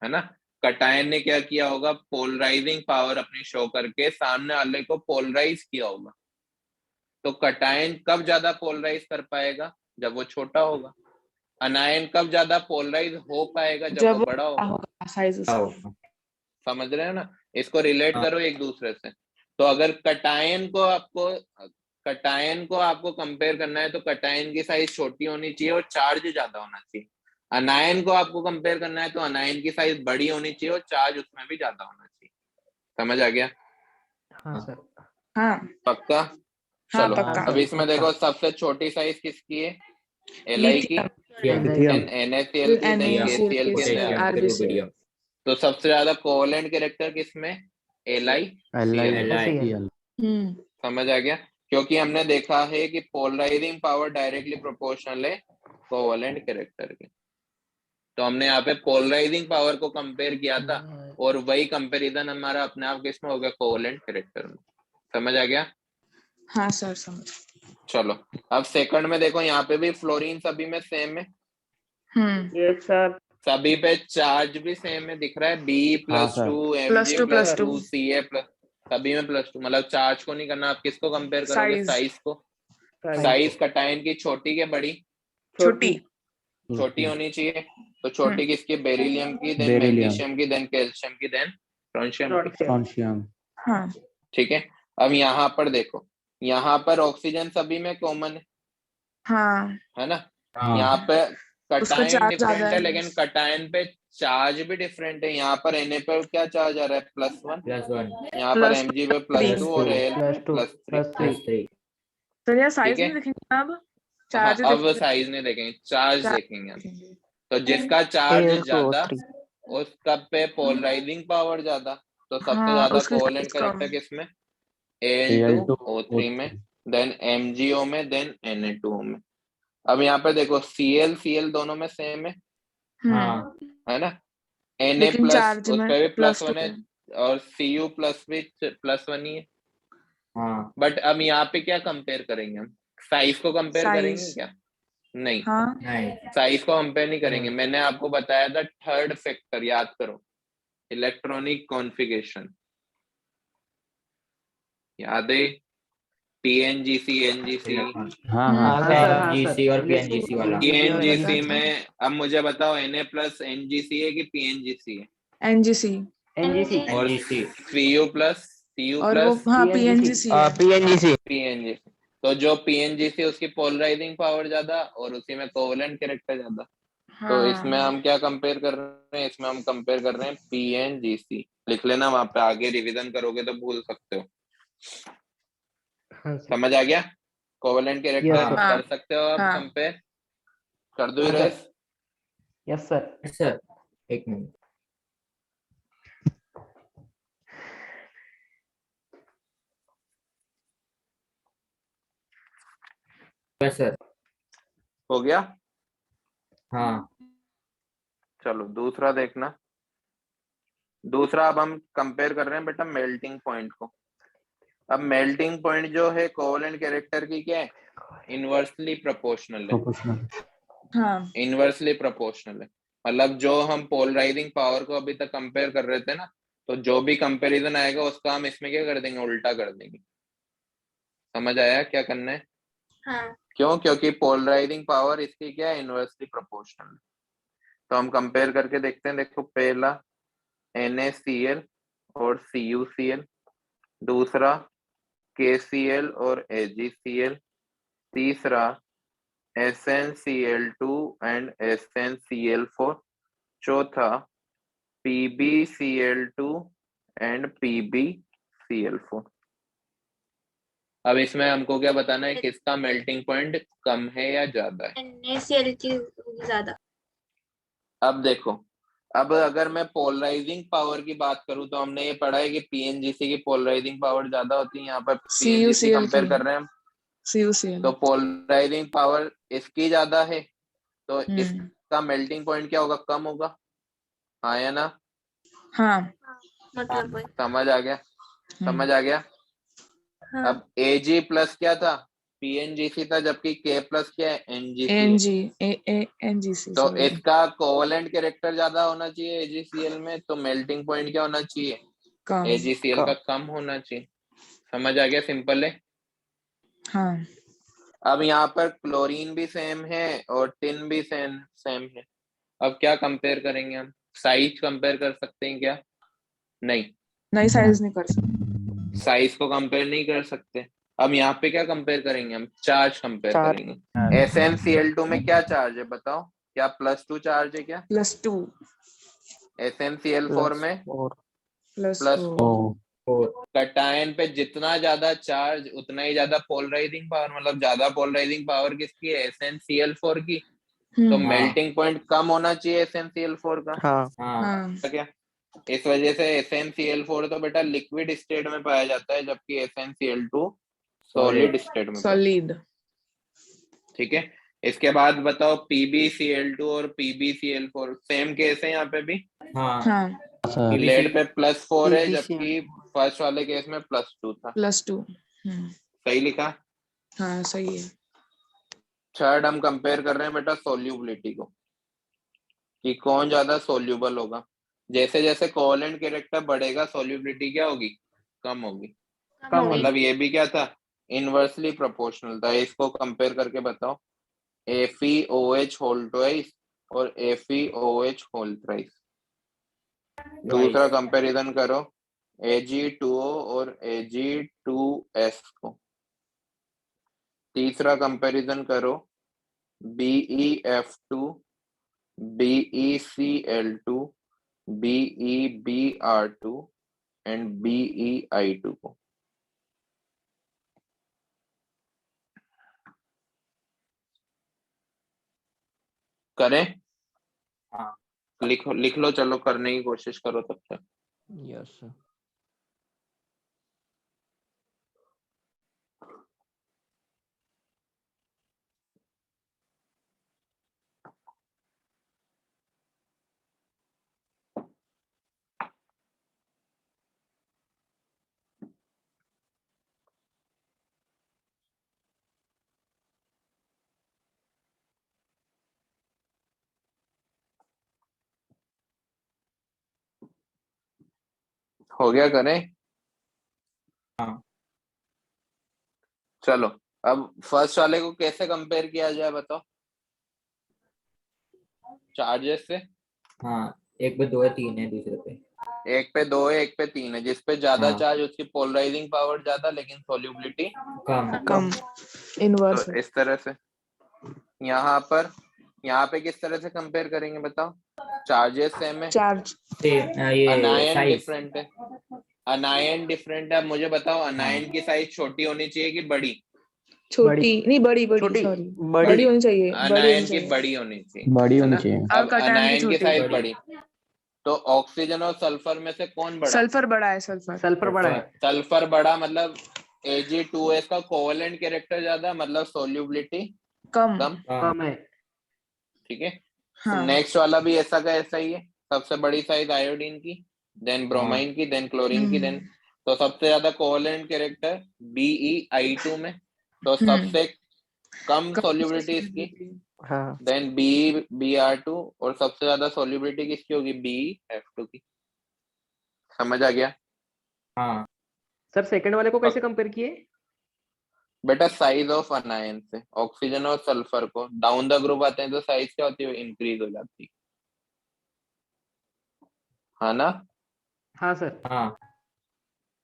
है ना? कटायन ने क्या किया होगा? पोलराइजिंग पावर अपनी शो करके सामने वाले को पोलराइज किया होगा। तो कटायन कब ज्यादा पोलराइज कर पाएगा? जब वो छोटा होगा। अनायन कब ज्यादा पोलराइज हो पाएगा? जब वो जब बड़ा होगा। साइज समझ रहे हो ना? इसको रिलेट हाँ। करो एक दूसरे से। तो अगर कटायन को आपको कटायन को आपको कंपेयर करना है तो कटायन की साइज छोटी होनी चाहिए और चार्ज ज्यादा होना चाहिए। अनायन को आपको कंपेयर करना है तो अनायन की साइज बड़ी होनी चाहिए और चार्ज उसमें भी ज्यादा होना चाहिए। समझ आ गया? हाँ सर। हाँ पक्का? हाँ चलो पक्का। अब इसमें देखो सबसे छोटी साइज किसकी है? Li की, लिथियम NaCl की, then NaCl KCl की, KCl then RbCl तो सबसे ज्यादा कोवेलेंट कैरेक्टर किसमें? LiCl। समझ आ गया? क्योंकि हमने देखा है कि पोलराइजिंग पावर डायरेक्टली प्रोपोर्शनल है कोवेलेंट कैरेक्टर के, तो हमने यहाँ पे पोलराइजिंग पावर को कंपेयर किया था और वही कंपैरिजन हमारा अपने आप किसमें हो गया? कोवेलेंट कैरेक्टर में। समझ आ गया? हाँ सर समझ। चलो अब सेकंड में देखो, यहाँ पे भी फ्लोरीन सभी में सेम है, यस सर। सभी पे चार्ज भी सेम है, दिख रहा है B+2 Mg+2 +2 Ca+, सभी में +2, मतलब चार्ज को नहीं करना। आप किसको कंपेयर करोगे? साइज साइज को। साइज कटायन की छोटी के बड़ी? छोटी छोटी होनी चाहिए, तो छोटी किसकी? बेरिलियम की, देन मैग्नीशियम की, देन कैल्शियम की, देन स्ट्रोंशियम की। हाँ ठीक है, अब यहाँ पर देखो, यहाँ पर ऑक्सीजन सभी में कॉमन है, हाँ है ना? यहाँ पे उसका कटायन चार्ज डिफरेंट ज्यादा है है। लेकिन कटायन पे चार्ज भी डिफरेंट है। यहाँ पर Na पर क्या चार्ज आ रहा है? +1, यहाँ पर Mg पे +2 और Al पे +3। सर यार ठीक साइज है, नहीं देखेंगे अब, हाँ चार्ज अब साइज नहीं देखेंगे, चार्ज देखेंगे हम। तो जिसका चार्ज ज्यादा उसका पे पोलराइजिंग पावर ज्यादा, तो सबसे हाँ ज्यादा उसकी कोवेलेंट size कम कैरेक्टर है। किसमें? Al2O3 में, देन MgO में, देन Na2O में। अब यहाँ पे देखो Cl दोनों में सेम है, है ना? Na लेकिन प्लस चार्ज उस में पे भी +2 +1 है है। और Cu प्लस भी +1 ही है। बट अब यहाँ पे क्या कंपेयर करेंगे हम? साइज को कंपेयर करेंगे साइज क्या? नहीं, हाँ साइज को कंपेयर नहीं करेंगे। मैंने आपको बताया था थर्ड फैक्टर, याद करो, इलेक्ट्रॉनिक कॉन्फ़िगरेशन, याद है? PNGC, NGC, PNGC और PNGC वाला। PNGC में अब मुझे बताओ Na प्लस NGC है कि PNGC है? NGC और Cu प्लस Cu और वो प्लस हाँ PNGC है। PNGC, तो जो PNGC उसकी पोलराइजिंग पावर ज्यादा और उसी में कोवेलेंट कैरेक्टर ज्यादा। तो इसमें हम क्या कंपेयर कर रहे हैं? इसमें हम कंपेयर कर रहे हैं PNGC। लिख लेना, वहां पे आगे रिवीजन करोगे तो भूल सकते हो। हाँ सर। समझ आ गया? कोवेलेंट कैरेक्टर हाँ। कर सकते हो आप हाँ। कंपेयर? कर दो रेस। Yes sir. सर एक मिनट, सर हो गया? हाँ चलो दूसरा देखना। दूसरा अब हम कंपेयर कर रहे हैं बेटा मेल्टिंग पॉइंट को। अब मेल्टिंग पॉइंट जो है कोवेलेंट कैरेक्टर की क्या है? इनवर्सली प्रोपोर्शनल है। हाँ इनवर्सली प्रोपोर्शनल है, मतलब जो हम पोलराइजिंग पावर को अभी तक कंपेयर कर रहे थे ना, तो जो भी कंपैरिजन आएगा उसका हम इसमें क्या कर देंगे? उल्टा कर देंगे। समझ आया क्या करना है? हाँ क्यों? क्योंकि पोलराइजिंग पावर इसकी क्या है? इनवर्सली प्रोपोर्शनल है। तो हम कंपेयर करके देखते हैं। देखो पहला NaCl और CuCl, दूसरा KCl और AgCl, तीसरा SnCl2 एंड SnCl4, चौथा PbCl2 एंड PbCl4। अब इसमें हमको क्या बताना है? किसका मेल्टिंग पॉइंट कम है या ज्यादा है? NaCl की ज्यादा। अब देखो, अब अगर मैं पोलराइजिंग पावर की बात करूं तो हमने ये पढ़ा है कि PNGC की पोलराइजिंग पावर ज्यादा होती है। यहाँ पर PNGC CuCl कंपेयर की कर रहे हैं हम, CuCl तो पोलराइजिंग पावर इसकी ज्यादा है, तो इसका मेल्टिंग पॉइंट क्या होगा? कम होगा, हाँ या ना? हाँ मतलब समझ आ गया? समझ आ गया? हाँ अब Ag प्लस क्या था? PNGC था, जबकि K प्लस क्या है? NGC है। NGC तो इसका कोवेलेंट कैरेक्टर ज्यादा होना चाहिए AgCl में, तो मेल्टिंग पॉइंट क्या होना चाहिए? कम AgCl का कम होना चाहिए। समझ आ गया? सिंपल है। हाँ अब यहाँ पर क्लोरीन भी सेम है और टिन भी सेम है। अब क्या कंपेयर करेंगे हम? साइज कंपेयर कर सकते हैं क्या? नहीं, नई साइज नहीं कर सकते। साइज को कंपेयर नहीं कर सकते। अब यहाँ पे क्या कंपेयर करेंगे हम? Charge compare charge. करेंगे। SnCl2 में क्या चार्ज है बताओ? क्या +2 चार्ज है क्या? +2 SnCl4 में +4 +4। कटायन पे जितना ज्यादा चार्ज उतना ही ज्यादा पोलराइजिंग पावर, मतलब ज्यादा पोलराइजिंग पावर किसकी है? SnCl4 की। तो मेल्टिंग पॉइंट कम होना चाहिए SnCl4 का। हाँ हाँ क्या? इस वजह से SnCl4 तो बेटा लिक्विड स्टेट में पाया जाता है, जबकि SnCl2 सॉलिड स्टेट में पाया। सॉलिड। ठीक है, इसके बाद बताओ PbCl2 और PbCl4 सेम केस है यहाँ पे भी। हाँ हाँ लेड पे +4 है, PbCl4 जबकि फर्स्ट वाले केस में +2 था। +2 सही लिखा। हाँ सही है। थर्ड हम कंपेयर कर रहे हैं बेटा सोल्यूबिलिटी को, कि कौन ज्यादा सोल्यूबल होगा। जैसे जैसे कोवेलेंट कैरेक्टर बढ़ेगा सोल्यूबिलिटी क्या होगी? कम होगी। कम मतलब ये भी क्या था? इनवर्सली प्रोपोर्शनल था। इसको कंपेयर करके बताओ, FeOH होल ट्वाइस और FeOH होल थ्राइस। दूसरा कंपैरिजन करो Ag2O और Ag2S को। तीसरा कंपैरिजन करो BeF2, BeCl2, BeBr2 and BeI2 को। करें? हाँ। लिख लो, चलो करने की कोशिश करो तब तक। Yes sir. हो गया? करें? हाँ। चलो, अब फर्स्ट वाले को कैसे कंपेयर किया जाए बताओ? चार्जेस से। हाँ, एक पे 2 है, 3 है दूसरे पे। एक पे 2 है, एक पे 3 है। जिस पे ज्यादा हाँ। चार्ज उसकी पोलराइजिंग पावर ज्यादा, लेकिन सोल्यूबिलिटी कम। इनवर्स तो इस तरह से यहाँ पे किस तरह से कंपेयर करेंगे बताओ? चार्जेस सेम है, चार्ज ये अनायन साइज। डिफरेंट है। अनायन डिफरेंट है। अब मुझे बताओ अनायन की साइज छोटी होनी चाहिए कि बड़ी? छोटी नहीं, बड़ी छोटी, सॉरी बड़ी। बड़ी होनी चाहिए, बड़ी होनी अनायन की चाहिए। बड़ी होनी चाहिए। बड़ी है होनी ना? चाहिए। और अब कटायन की अनायन की छोटी। साइज बड़ी, तो ऑक्सीजन और सल्फर में से कौन बड़ा? सल्फर बड़ा है, सल्फर। सल्फर बड़ा है। सल्फर बड़ा, मतलब Ag2S का कोवेलेंट कैरेक्टर ज्यादा, मतलब सोल्यूबिलिटी कम। कम। कम है। ठीक है, हाँ नेक्स्ट वाला भी ऐसा का ऐसा ही है। सबसे बड़ी साइज आयोडीन की, देन ब्रोमाइन की, देन क्लोरीन की, देन तो सबसे ज्यादा कोवेलेंट कैरेक्टर BeI2 में, तो सबसे कम सोल्यूबिलिटी इसकी, हाँ देन BeBr2, और सबसे ज्यादा सोल्यूबिलिटी किसकी होगी? BeF2 की। समझ आ गया? हाँ। सर सेकंड वाले को कैसे कंपेयर किए? बेटा साइज ऑफ अनायन से। ऑक्सीजन और सल्फर को डाउन द ग्रुप आते हैं तो साइज क्या होती है? इंक्रीज हो जाती है ना? हाँ सर। हाँ।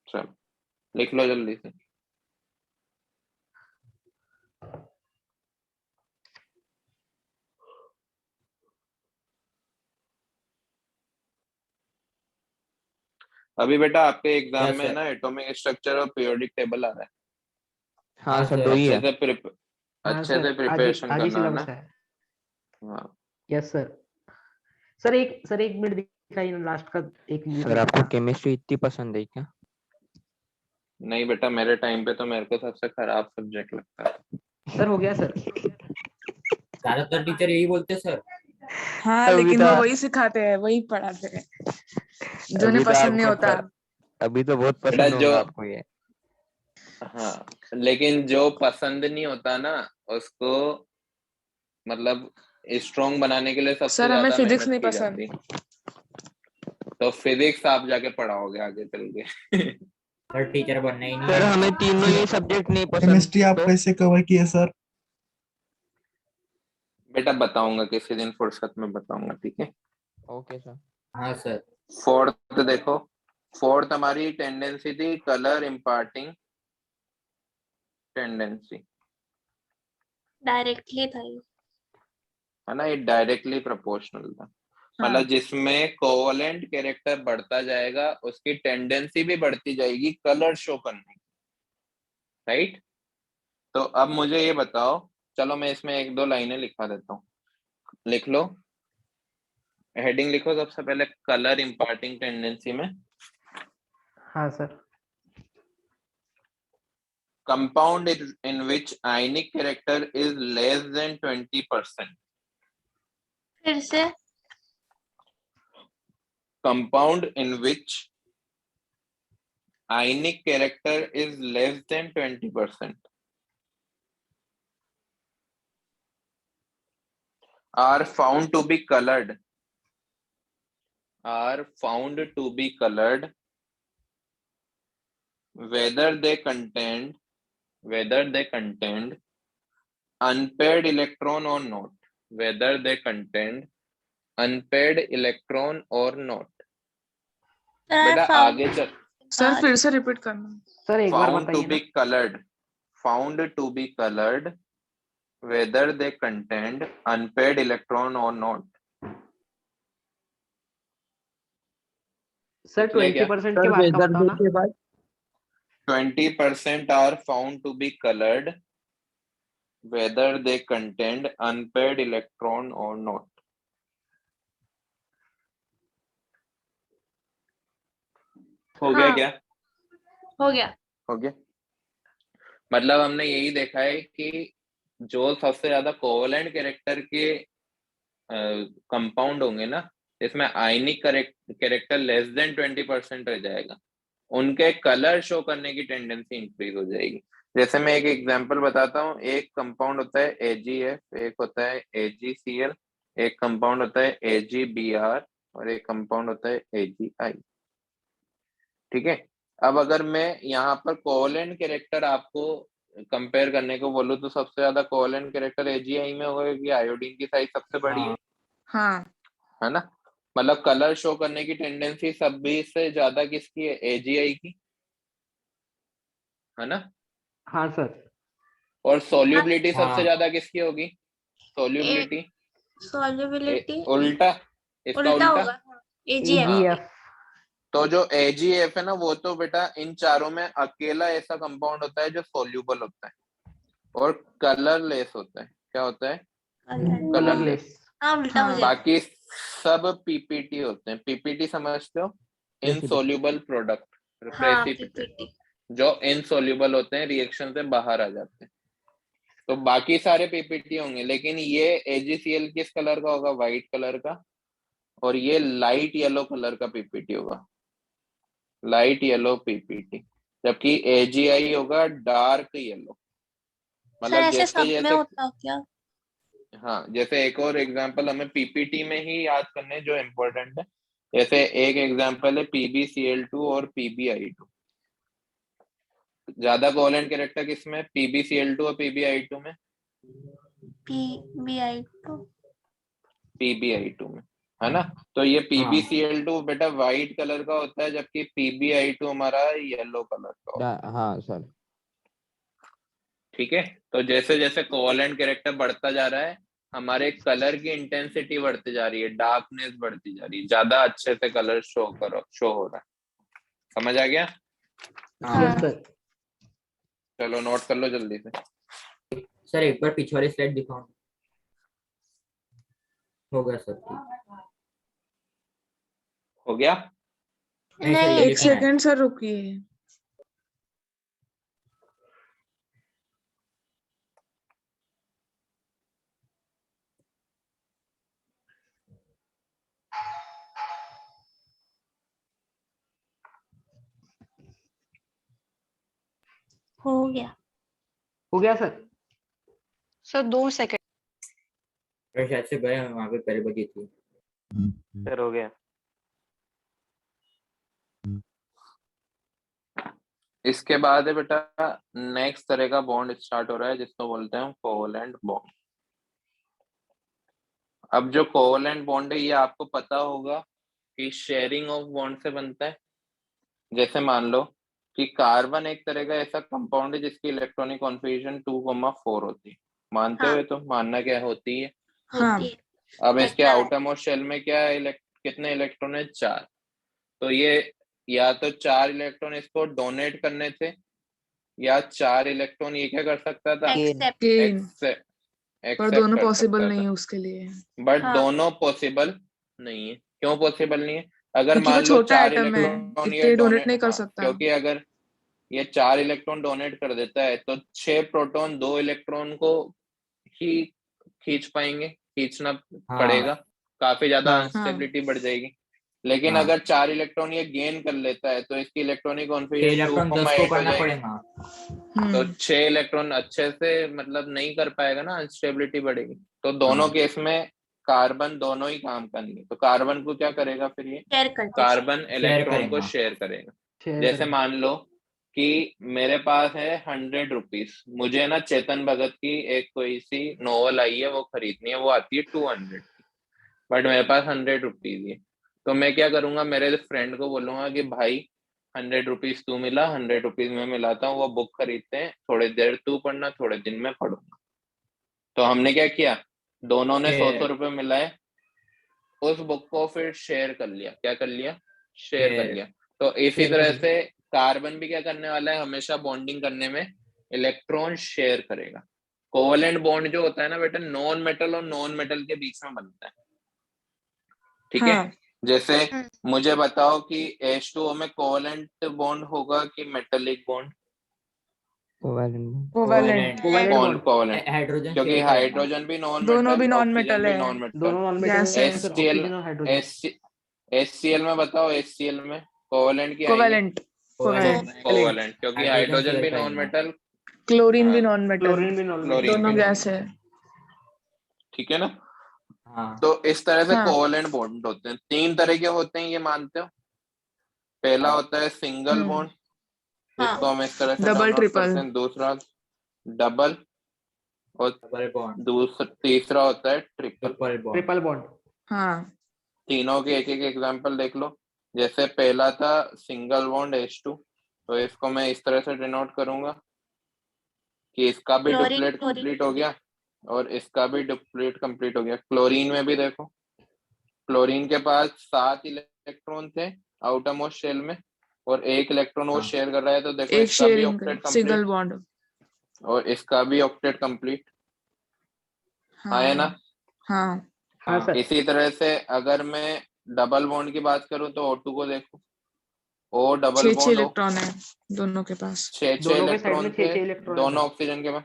चलो लिख लो जल्दी से। अभी बेटा आपके एग्जाम Yes, में sir. ना एटॉमिक स्ट्रक्चर और पीरियोडिक टेबल आ रहा है। हाँ सर, sir. दो ही है। हाँ अच्छे सर, से प्रिपरेशन आज ही करना है ना? सिलेबस है। हाँ। Yes sir. सर एक मिनट दिखाइए ना, लास्ट का एक मिनट। सर आपको केमिस्ट्री इतनी पसंद है क्या? नहीं बेटा, मेरे टाइम पे तो मेरे को सबसे खराब सब्जेक्ट लगता है। सर हो गया सर। ज्यादातर टीचर यही बोलते हैं सर। हाँ, अभी लेकिन तो वो वही सिखाते हैं, वही पढ़ाते हैं जो अभी उन्हें तो पसंद नहीं आपको होता। अभी तो बहुत बेटा पसंद जो, होगा आपको ये। हाँ, लेकिन जो पसंद नहीं होता ना उसको मतलब स्ट्रॉन्ग बनाने के लिए सबसे सर हमें ज्यादा फिजिक्स मेहनत नहीं की पसंद। जाती है। तो फिजिक्स आप जाके पढ़ाओगे आगे चल के। पर टीचर बनना ही नहीं सर है। हमें तीनों ही सब्जेक्ट नहीं पसंद केमिस्ट्री आप तो कैसे कवर किए सर? बेटा बताऊंगा किसी दिन, फुर्सत में बताऊंगा, ठीक है? Okay sir. हाँ सर। फोर्थ देखो, फोर्थ हमारी टेंडेंसी थी कलर इम्पार्टिंग टेंडेंसी, डायरेक्टली था ये। है ना, ये डायरेक्टली प्रोपोर्शनल था। मतलब जिसमें कोवलेंट कैरेक्टर बढ़ता जाएगा उसकी टेंडेंसी भी बढ़ती जाएगी कलर शो करने की, राइट। तो अब मुझे ये बताओ, चलो मैं इसमें एक दो लाइनें लिखा देता हूँ, लिख लो, हेडिंग लिखो सबसे पहले, कलर इम्पार्टिंग टेंडेंसी में। हाँ sir. Compound in which ionic character is less than 20%. फिर से Compound in which ionic character is less than 20% are found to be colored, whether they contain unpaired electron or not, whether they contain unpaired electron or not। बेटा आगे चल, sir फिर से repeat करना। Sir एक बार found to बताइए ना। be colored whether they contained unpaired electron or not। Sir इसलिए क्या? 20% के सर बाद का वेदर बताओ डे ना। के बाद 20% are found to be colored whether they contained unpaired electron or not। हो गया हाँ। क्या? हो गया। हो गया। मतलब हमने यही देखा है कि जो सबसे ज्यादा कोवलेंट कैरेक्टर के कंपाउंड होंगे ना, इसमें आयनिक कैरेक्टर लेस देन 20% रह जाएगा, उनके कलर शो करने की टेंडेंसी इंक्रीज हो जाएगी। जैसे मैं एक एग्जांपल बताता हूँ, एक कंपाउंड होता है AgF, एक होता है AgCl, एक कंपाउंड होता है AgBr और एक कंपाउंड होता है AgI। ठीक है, अब अगर मैं यहाँ पर कोवलेंट कैरेक्टर आपको कंपेयर करने को बोलूँ तो सबसे ज्यादा कोवलेंट कैरेक्टर AgI में होगा क्योंकि आयोडीन की साइज सबसे बड़ी है, हाँ है ना। मतलब कलर शो करने की टेंडेंसी सभी से ज्यादा किसकी है? AgI की, है ना। हाँ सर। और सोल्यूबिलिटी हाँ। सबसे ज्यादा किसकी होगी? सोल्यूबिलिटी सॉल्युबिलिटी उल्टा, इसका उल्टा उल्टा। होगा। AgF। AgF। तो जो AgF है ना, वो तो बेटा इन चारों में अकेला ऐसा कंपाउंड होता है जो सोल्यूबल होता है और कलरलेस होता है। क्या होता है? कलरलेस। कलरलेस। हाँ उल्टा हो हाँ। जाएगा। बाकी सब PPT होते हैं। PPT समझते हो? इनसोल्यूबल प्रोडक्ट, हाँ प्रेसिपिटेट, PPT। जो इनसोल्यूबल होते हैं, रिएक्शन से बाहर आ जाते हैं। तो बाकी सारे PPT होंगे, लेकिन ये AgCl किस कलर का होगा? व्हाइट कलर का। और ये लाइट येलो कलर का PPT होगा, लाइट येलो PPT, जबकि AgI होगा डार्क येलो। सर मतलब ऐसे जैसे सब में जैसे, होता है क्या? हाँ, जैसे एक और एग्जांपल हमें PPT में ही याद करने जो इम्पोर्टेंट है, जैसे एक एग्जांपल है PbCl2 और PbI2। ज्यादा कोवलेंट कैरेक्टर किसमें? PbCl2 और PbI2 में। PbI2। PbI2 में, है ना। तो ये PbCl2 बेटा व्हाइट कलर का होता है, जबकि PbI2 हमारा येलो कलर का होता है। हाँ सर। ठीक है, तो जैसे जैसे कोवलेंट कैरेक्टर बढ़ता जा रहा है, हमारे कलर की इंटेंसिटी बढ़ती जा रही है, डार्कनेस बढ़ती जा रही है, ज्यादा अच्छे से कलर शो हो रहा है। समझ आ गया? Yes sir. चलो नोट कर लो जल्दी से। सर एक बार पीछे वाली स्लाइड दिखाओ। हो गया सर, ठीक। हो गया? नहीं सर, ये नहीं एक लिखना है। सेकंड सर रुकिए। हो गया। हो गया सर। Sir 2 second. शायद से गए वहां पे पहले बजी थी। सर हो गया। इसके बाद है बेटा नेक्स्ट तरह का बॉन्ड स्टार्ट हो रहा है जिसको बोलते हैं कोवलेंट बॉन्ड। अब जो कोवलेंट बॉन्ड है ये आपको पता होगा कि शेयरिंग ऑफ बॉन्ड से बनता है। जैसे मान लो कि कार्बन एक तरह का ऐसा कंपाउंड है जिसकी इलेक्ट्रॉनिक कॉन्फ़िगरेशन 2,4 होती है। मानते हाँ। हुए तो मानना क्या होती है। हाँ होती है। अब इसके पता है। आउटर मोस्ट शेल में क्या है, कितने इलेक्ट्रॉन है, 4। तो ये या तो 4 इलेक्ट्रॉन इसको डोनेट करने थे, या 4 इलेक्ट्रॉन ये क्या कर सकता था, एक्सेप्ट। गेन, एक्सेप्ट पर एक्सेप्ट दोनों कर पॉसिबल सकता नहीं था। है उसके लिए, बट हाँ। दोनों पॉसिबल नहीं है। क्यों पॉसिबल नहीं है? अगर क्योंकि वो मान लो छोटा 4 एटम है, इलेक्ट्रॉन ये इतने डोनेट डोनेट, नहीं कर हाँ, सकता। क्योंकि अगर ये 4 इलेक्ट्रॉन डोनेट कर देता है तो 6 प्रोटॉन 2 इलेक्ट्रॉन को ही खींच पाएंगे, खींचना पड़ेगा, काफी ज्यादा हाँ। अनस्टेबिलिटी बढ़ जाएगी। लेकिन हाँ। अगर 4 इलेक्ट्रॉन ये गेन कर लेता है तो इसकी इलेक्ट्रॉनिक 6 कॉन्फ़िगरेशन इलेक्ट्रॉन 10 को 2,8 हो करना जाएगी। पड़ेगा। तो हम्म 6 इलेक्ट्रॉन अच्छे से मतलब नहीं कर पाएगा ना, अनस्टेबिलिटी बढ़ेगी। तो दोनों हाँ। केस में कार्बन दोनों ही काम करेंगे। तो कार्बन को क्या करेगा फिर ये, शेयर करते कार्बन शेयर इलेक्ट्रॉन को करेगा। शेयर करेगा। शेयर जैसे करेंगे। मान लो कि मेरे पास है 100 रुपीज, मुझे ना चेतन भगत की एक कोई सी नोवेल आई है वो खरीदनी है, वो आती है 200 की, बट मेरे पास 100 रुपीज है। तो मैं क्या करूंगा, मेरे फ्रेंड को बोलूंगा कि भाई 100 रुपीज तू मिला, 100 रुपीज मैं मिलाता हूँ, वो बुक खरीदते हैं, थोड़ी देर तू पढ़ना, थोड़े दिन में पढ़ूंगा। तो हमने क्या किया, दोनों ने 100 शेयर। रुपए मिलाए, उस बुक को फिर शेयर कर लिया। क्या कर लिया, शेयर कर शेयर। लिया। तो इसी शेयर तरह करेंगे। से कार्बन भी क्या करने वाला है, हमेशा बॉन्डिंग करने में इलेक्ट्रॉन शेयर करेगा। कोवलेंट बॉन्ड जो होता है ना बेटा, नॉन मेटल और नॉन मेटल के बीच में बनता है, ठीक है। हाँ जैसे हम्म। मुझे बताओ कि H2O में कोवलेंट बॉन्ड होगा कि metallic bond, covalent covalent, covalent कौन बॉन्ड। कोवलेंट, हाइड्रोजन क्योंकि शेयर करेगा। हाइड्रोजन भी नॉन दोनों मेटल, भी नॉन ऑक्सीजन मेटल भी है, नॉन मेटल। दोनों नॉन मेटल गैस है है। सर, HCl, ऑक्सीजन और हाइड्रोजन। HCl में बताओ, HCl में कोवलेंट की आएंगे, कोवैलेंट, कोवैलेंट। कोवलेंट, क्योंकि हाइड्रोजन हाइड्रोजन शेयर भी नॉन करेगा। मेटल, क्लोरीन भी हाँ, नॉन मेटल, क्लोरीन भी नॉन मेटल। क्लोरीन भी दोनों नॉन गैस मेटल, है। ठीक है ना। हाँ। तो इस तरह से हाँ। कोवलेंट बॉन्ड होते हैं। 3 तरह के होते हैं, ये मानते हो। पहला होता है सिंगल हम्म बॉन्ड, हाँ। इसको हम इस तरह से डबल डिनोट ट्रिपल। करते हैं। दूसरा डबल, और डबल बॉन्ड। तीसरा होता है triple. Triple bond. Triple bond. हाँ तीनों के एक एक एग्जांपल देख लो। जैसे पहला था सिंगल बॉन्ड H2, तो इसको मैं इस तरह से डिनोट करूंगा कि इसका भी क्लोरीन डुप्लेट क्लोरीन कंप्लीट हो गया और इसका भी डुप्लेट कंप्लीट हो गया। क्लोरीन में भी देखो, क्लोरीन के पास 7 इलेक्ट्रॉन थे आउटर मोस्ट शेल में, और 1 इलेक्ट्रॉन वो हाँ। शेयर कर रहा है, तो देखो एक इसका भी sharing octet single complete bond. और इसका भी ऑक्टेट कंप्लीट आया ना। हाँ हाँ हाँ सर। इसी तरह से अगर मैं डबल बॉन्ड की बात करूं तो O2 को देखो, O double 6 bond O, electron है दोनों के पास। 6 दोनों के साइड में इलेक्ट्रॉन 6 थे 6 इलेक्ट्रॉन है दोनों सर। ऑक्सीजन के पास,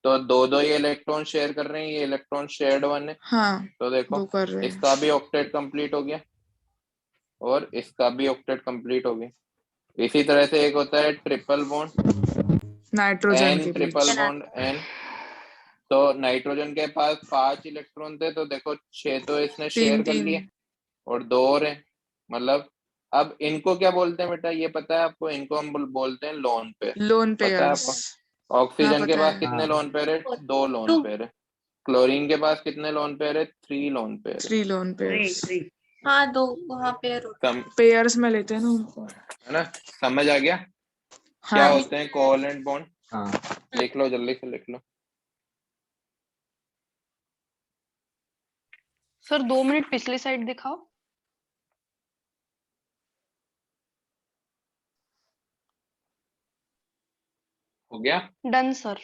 तो दो दो ये इलेक्ट्रॉन शेयर कर रहे हैं, ये इलेक्ट्रॉन शेयर्ड वन है। हाँ तो देखो दो कर रहे हैं। इसका भी ऑक्टेट कंप्लीट हो गया और इसका भी ऑक्टेट कंप्लीट हो गया। इसी तरह से एक होता है ट्रिपल बॉन्ड, नाइट्रोजन N के ट्रिपल बीच। Bond N। तो नाइट्रोजन के पास 5 इलेक्ट्रॉन थे, तो देखो 6 तो इसने शेयर तीन कर तीन। लिए और 2 और हैं। मतलब अब इनको क्या बोलते हैं बेटा, ये पता है आपको, इनको हम बोलते हैं लोन पेयर। लोन पता है पेयर्स। आपको, हाँ ऑक्सीजन के पता पास है। कितने हाँ। लोन पेयर है, 2 लोन 2 पेयर है। क्लोरीन के पास कितने लोन पेयर है, 3 लोन पेयर है। 3 लोन थ्री पेयर्स। थ्री। हाँ 2 वहाँ पेयर होता है। पेयर्स में लेते हैं ना उनको। है ना, समझ आ गया क्या हाँ होते हैं कोवलेंट बॉन्ड। हाँ। लिख लो, जल्दी से लिख लो। सर 2 मिनट पिछली साइड दिखाओ। हो गया, डन सर।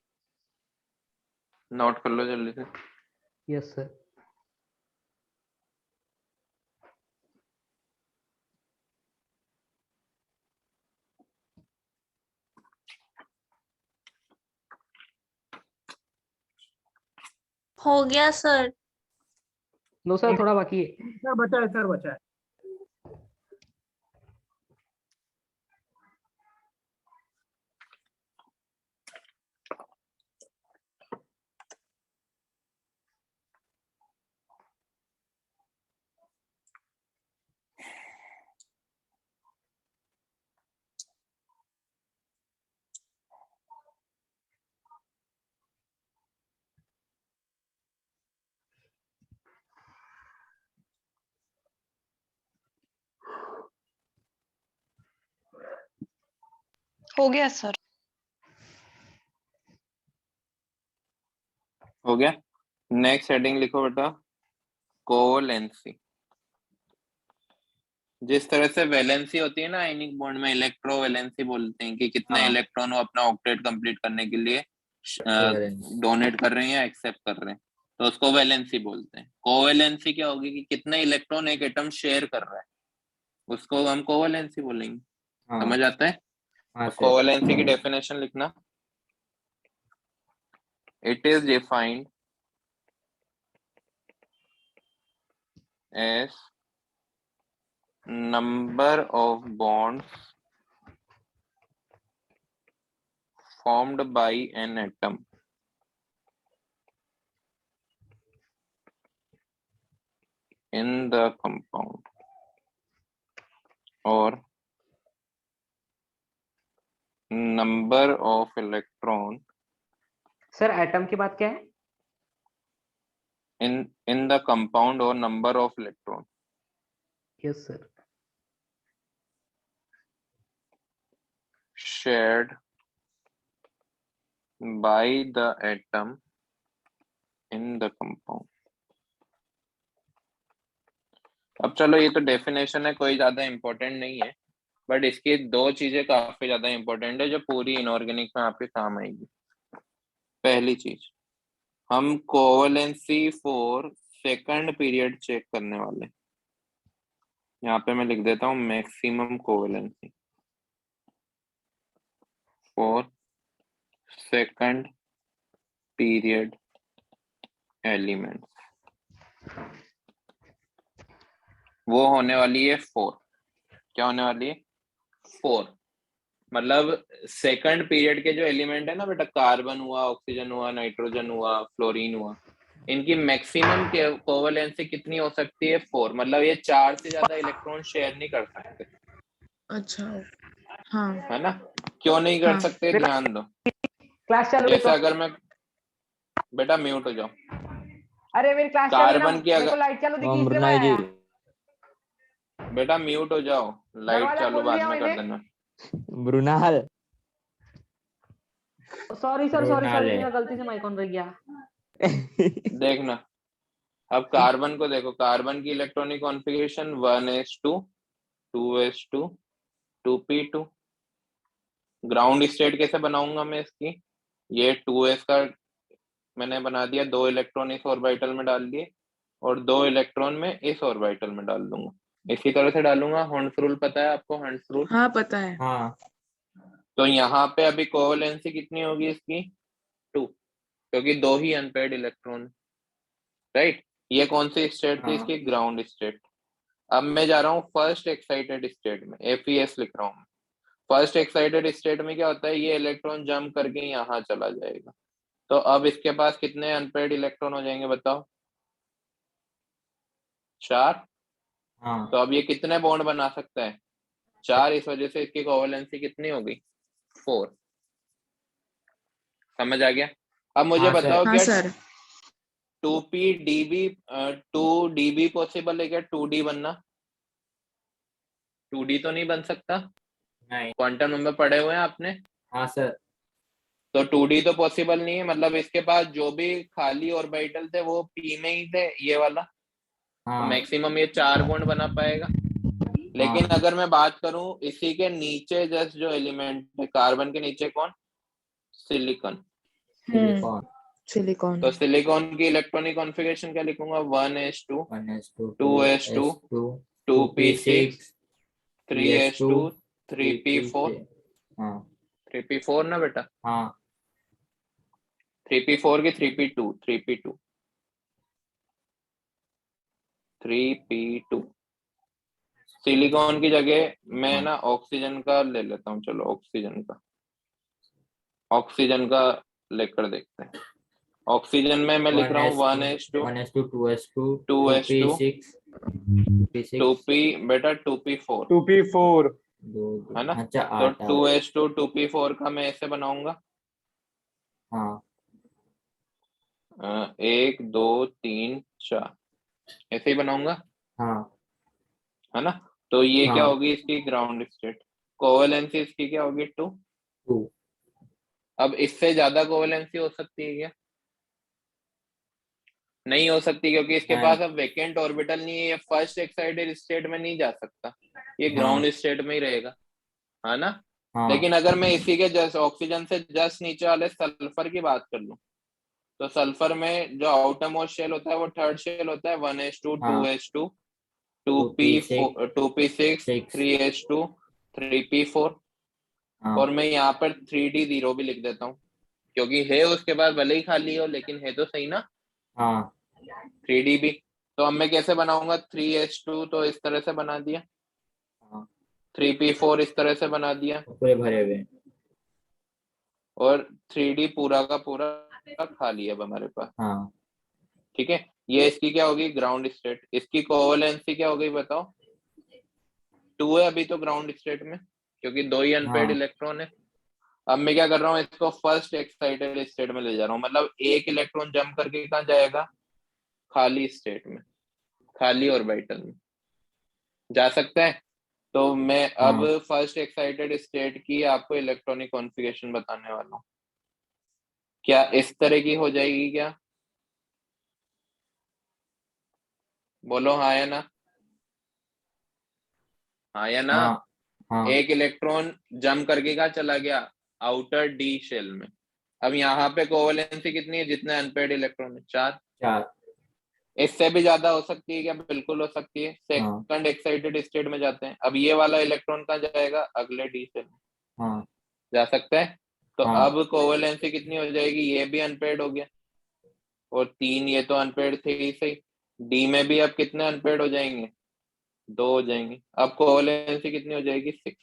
नोट कर लो जल्दी से। Yes sir. हो गया सर। नो सर, थोड़ा बाकी है। सर बचा है, सर बचा है। हो गया सर। हो गया। नेक्स्ट हेडिंग लिखो बेटा, कोवैलेंसी। जिस तरह से वैलेंसी होती है ना आयनिक बॉन्ड में, इलेक्ट्रोवैलेंसी बोलते हैं कि कितने हाँ। इलेक्ट्रॉन वो अपना ऑक्टेट कंप्लीट करने के लिए Equivalence। डोनेट कर रहे हैं या एक्सेप्ट कर रहे हैं, तो उसको वैलेंसी बोलते हैं। कोवैलेंसी क्या होगी कि कितने इलेक्ट्रॉन एक एटम शेयर कर रहा है, उसको हम कोवैलेंसी बोलेंगे। हाँ समझ आता है? हाँ तो सर। कोवैलेंसी की डेफिनेशन लिखना, it is defined as number of bonds formed by an atom in the compound or number of electron sir atom की बात क्या है? in the compound or number of electron yes sir. shared by the atom in the compound। अब चलो ये तो definition है, कोई ज्यादा इंपॉर्टेंट नहीं है, बट इसकी दो चीजें काफी ज्यादा इंपॉर्टेंट है जो पूरी इनऑर्गेनिक में आपके काम आएगी। पहली चीज, हम covalency for second period check करने वाले। यहाँ पे मैं लिख देता हूँ maximum covalency for second period element, वो होने वाली है 4। क्या होने वाली है? 4। मतलब सेकंड पीरियड के जो एलिमेंट है ना बेटा, कार्बन हुआ, ऑक्सीजन हुआ, नाइट्रोजन हुआ, फ्लोरीन हुआ, इनकी मैक्सिमम कोवैलेंसी कितनी हो सकती है? 4। मतलब ये 4 से ज्यादा इलेक्ट्रॉन शेयर नहीं कर सकते। अच्छा। हाँ है ना? क्यों नहीं कर हाँ। सकते, ध्यान दो। क्लास चालू जैसे है अगर मैं, बेटा म्यूट हो जाओ। अरे मेरी क्लास चालू है ना, कार्बन की मेरे को अगर, लाइट चालू दिखी इसलिए मृणाल मैं जी आया। बेटा म्यूट हो जाओ, लाइट दरवाजा चालू खोल बाद दिया में कर मैंने। देना। Mrinal sorry sir, sorry Mrinal sorry, है। मेरा गलती से माइक ऑन रह गया। देखना, अब कार्बन को देखो, कार्बन की electronic configuration 1s2 2s2 2p2। Ground state कैसे बनाऊंगा मैं इसकी? ये 2s का मैंने बना दिया, 2 इलेक्ट्रॉन इस ऑर्बिटल में डाल दिए और 2 इलेक्ट्रॉन में इस ऑर्बिटल में डाल दूंगा। इसी तरह से डालूंगा। हर्ट्ज रूल पता है आपको? Hertz rule. हाँ पता है। हाँ तो यहाँ पे अभी कोवैलेंसी कितनी होगी इसकी? 2, क्योंकि 2 ही अनपेयर्ड इलेक्ट्रॉन, राइट। ये कौन सी स्टेट थी हाँ। इसकी? Ground state. अब मैं जा रहा हूँ फर्स्ट एक्साइटेड स्टेट में, FES लिख रहा हूँ। फर्स्ट एक्साइटेड स्टेट में क्या होता है, ये इलेक्ट्रॉन जंप करके यहाँ चला जाएगा। तो अब इसके पास कितने अनपेयर्ड इलेक्ट्रॉन हो जाएंगे बताओ? 4। हाँ तो अब ये कितने बॉन्ड बना सकता है? 4। इस वजह से इसकी कोवैलेंसी कितनी होगी? 4। समझ आ गया? अब मुझे हाँ सर। बताओ, हाँ क्या सर। 2D पॉसिबल है क्या? 2D बनना? 2D तो नहीं बन सकता। नहीं। क्वांटम नंबर पढ़े हुए हैं आपने? हाँ सर। तो 2D तो पॉसिबल नहीं है। मतलब इसके पास जो भी खाली ऑर्बिटल थे वो P में ही थे, ये वाला। तो हाँ मैक्सिमम ये 4 बॉन्ड बना पाएगा। लेकिन हाँ। अगर मैं बात करूं इसी के नीचे, जस्ट जो एलिमेंट है कार्बन के नीचे, कौन? सिलिकॉन। सिलिकॉन। सिलिकॉन। तो सिलिकॉन की इलेक्ट्रॉनिक कॉन्फ़िगरेशन क्या लिखूंगा? 1s2 1s2 2s2 2s2 2p6 3s2 3p4। 3p4 हाँ 3p4 ना बेटा? हाँ 3p4 की 3p2 3p2 3p2। सिलिकॉन की जगह मैं हाँ। ना ऑक्सीजन का ले लेता हूँ। चलो ऑक्सीजन का लेकर देखते हैं। ऑक्सीजन में मैं लिख रहा हूँ 1s2 1s2 2s2 2s2 2p6 2p, बेटा 2p4 2p4 है ना? अच्छा तो 8। 2s2 2p4 का मैं ऐसे बनाऊंगा, हाँ 1 2 3 4, ऐसे ही बनाऊंगा, हाँ है ना? तो ये क्या हाँ। होगी इसकी? Ground state. कोवैलेंसी इसकी क्या होगी? 2। 2 अब इससे ज्यादा कोवेलेंसी हो सकती है क्या? नहीं हो सकती, क्योंकि इसके नहीं। पास अब वेकेंट ऑर्बिटल नहीं है, ये फर्स्ट एक्साइटेड स्टेट में नहीं जा सकता, ये हाँ। ग्राउंड स्टेट में ही रहेगा, है ना? हाँ लेकिन अगर मैं इसी के जस्ट ऑक्सीजन से जस्ट नीचे वाले सल्फर की बात कर लूं, तो सल्फर में जो आउटर मोस्ट शेल होता है वो थर्ड शेल होता है, 1s2 हाँ 2s2 2p4 2p6 6 3s2 3p4, हाँ और मैं यहाँ पर 3d0 भी लिख देता हूँ, क्योंकि है उसके बाद भले ही खाली हो लेकिन है तो सही ना, हाँ 3d भी। तो अब मैं कैसे बनाऊंगा, 3s2 तो इस तरह से बना दिया, हाँ 3p4 इस तरह से बना दिया, पूरे भरे हुए हैं। और 3d पूरा का पूरा खाली है अब हमारे पास। हाँ ठीक है, ये इसकी क्या होगी, ग्राउंड स्टेट। इसकी कोवेलेंसी क्या हो गई बताओ, 2 है अभी तो ग्राउंड स्टेट में, क्योंकि 2 ही अनपेड हाँ इलेक्ट्रॉन है। अब मैं क्या कर रहा हूँ, इसको फर्स्ट एक्साइटेड स्टेट में ले जा रहा हूँ, मतलब एक इलेक्ट्रॉन जंप करके कहाँ जाएगा, खाली स्टेट में, खाली ऑर्बिटल में जा सकता है। तो मैं अब हाँ फर्स्ट एक्साइटेड स्टेट की आपको इलेक्ट्रॉनिक कॉन्फ़िगरेशन बताने वाला हूँ। क्या इस तरह की हो जाएगी क्या, बोलो हाँ या ना, हाँ या ना? हाँ हाँ एक इलेक्ट्रॉन जंप करके कहाँ चला गया, आउटर डी शेल में। अब यहाँ पे कोवेलेंसी कितनी है, जितने अनपेड इलेक्ट्रॉन है, 4। 4 इससे भी ज्यादा हो सकती है क्या, बिल्कुल हो सकती है। हाँ सेकंड एक्साइटेड स्टेट में जाते हैं, अब ये वाला इलेक्ट्रॉन कहाँ जाएगा, अगले डी शेल में हाँ जा सकता है। तो हाँ अब कोवेलेंसी कितनी हो जाएगी, ये भी अनपेड हो गया, और 3 ये तो अनपेड थे ही सही, डी में भी अब कितने अनपेड हो जाएंगे, 2 हो जाएंगे। अब कोवेलेंसी कितनी हो जाएगी, 6।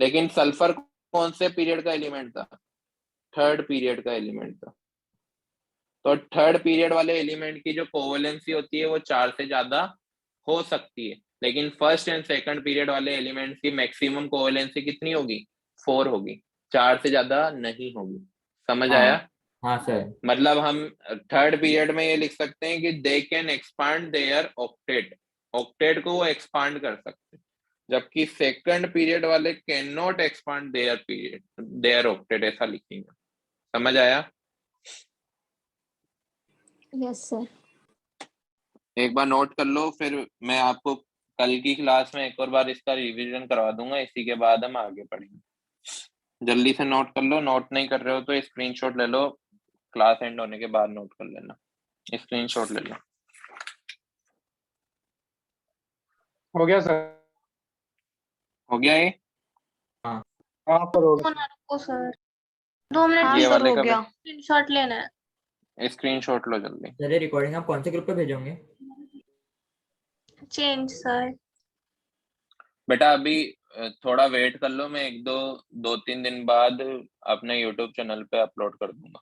लेकिन सल्फर कौन से पीरियड का एलिमेंट था, थर्ड पीरियड का एलिमेंट था। तो थर्ड पीरियड वाले एलिमेंट की जो कोवेलेंसी होती है वो 4 से ज्यादा हो सकती है, लेकिन फर्स्ट एंड सेकंड पीरियड वाले एलिमेंट की मैक्सिमम कोवेलेंसी कितनी होगी, 4 होगी, 4 से ज्यादा नहीं होगी। समझ हाँ आया? हाँ सर। मतलब हम थर्ड पीरियड में ये लिख सकते हैं कि they can expand their octet, octet को वो एक्सपांड कर सकते हैं, जबकि सेकंड पीरियड वाले can not expand their period their octet, ऐसा लिखेंगे। समझ आया? Yes sir. एक बार नोट कर लो, फिर मैं आपको कल की क्लास में एक और बार इसका रिवीजन करवा दूंगा, इसी के बाद हम आगे पढ़ेंगे। जल्दी से नोट कर लो, नोट नहीं कर रहे हो तो स्क्रीनशॉट ले लो, क्लास एंड होने के बाद नोट कर लेना, स्क्रीनशॉट ले लो। हो गया सर। हो गया ये? हाँ सर हो गया। रुको सर, 2 मिनट हाँ ये सर वाले हो का गया। स्क्रीनशॉट लेना है। स्क्रीनशॉट लो जल्दी। सर ये रिकॉर्डिंग आप कौन से ग्रुप पे भेजोगे? Change sir. बेटा अभी थोड़ा वेट कर लो, मैं 2-3 दिन बाद अपने यूट्यूब चैनल पे अपलोड कर दूंगा।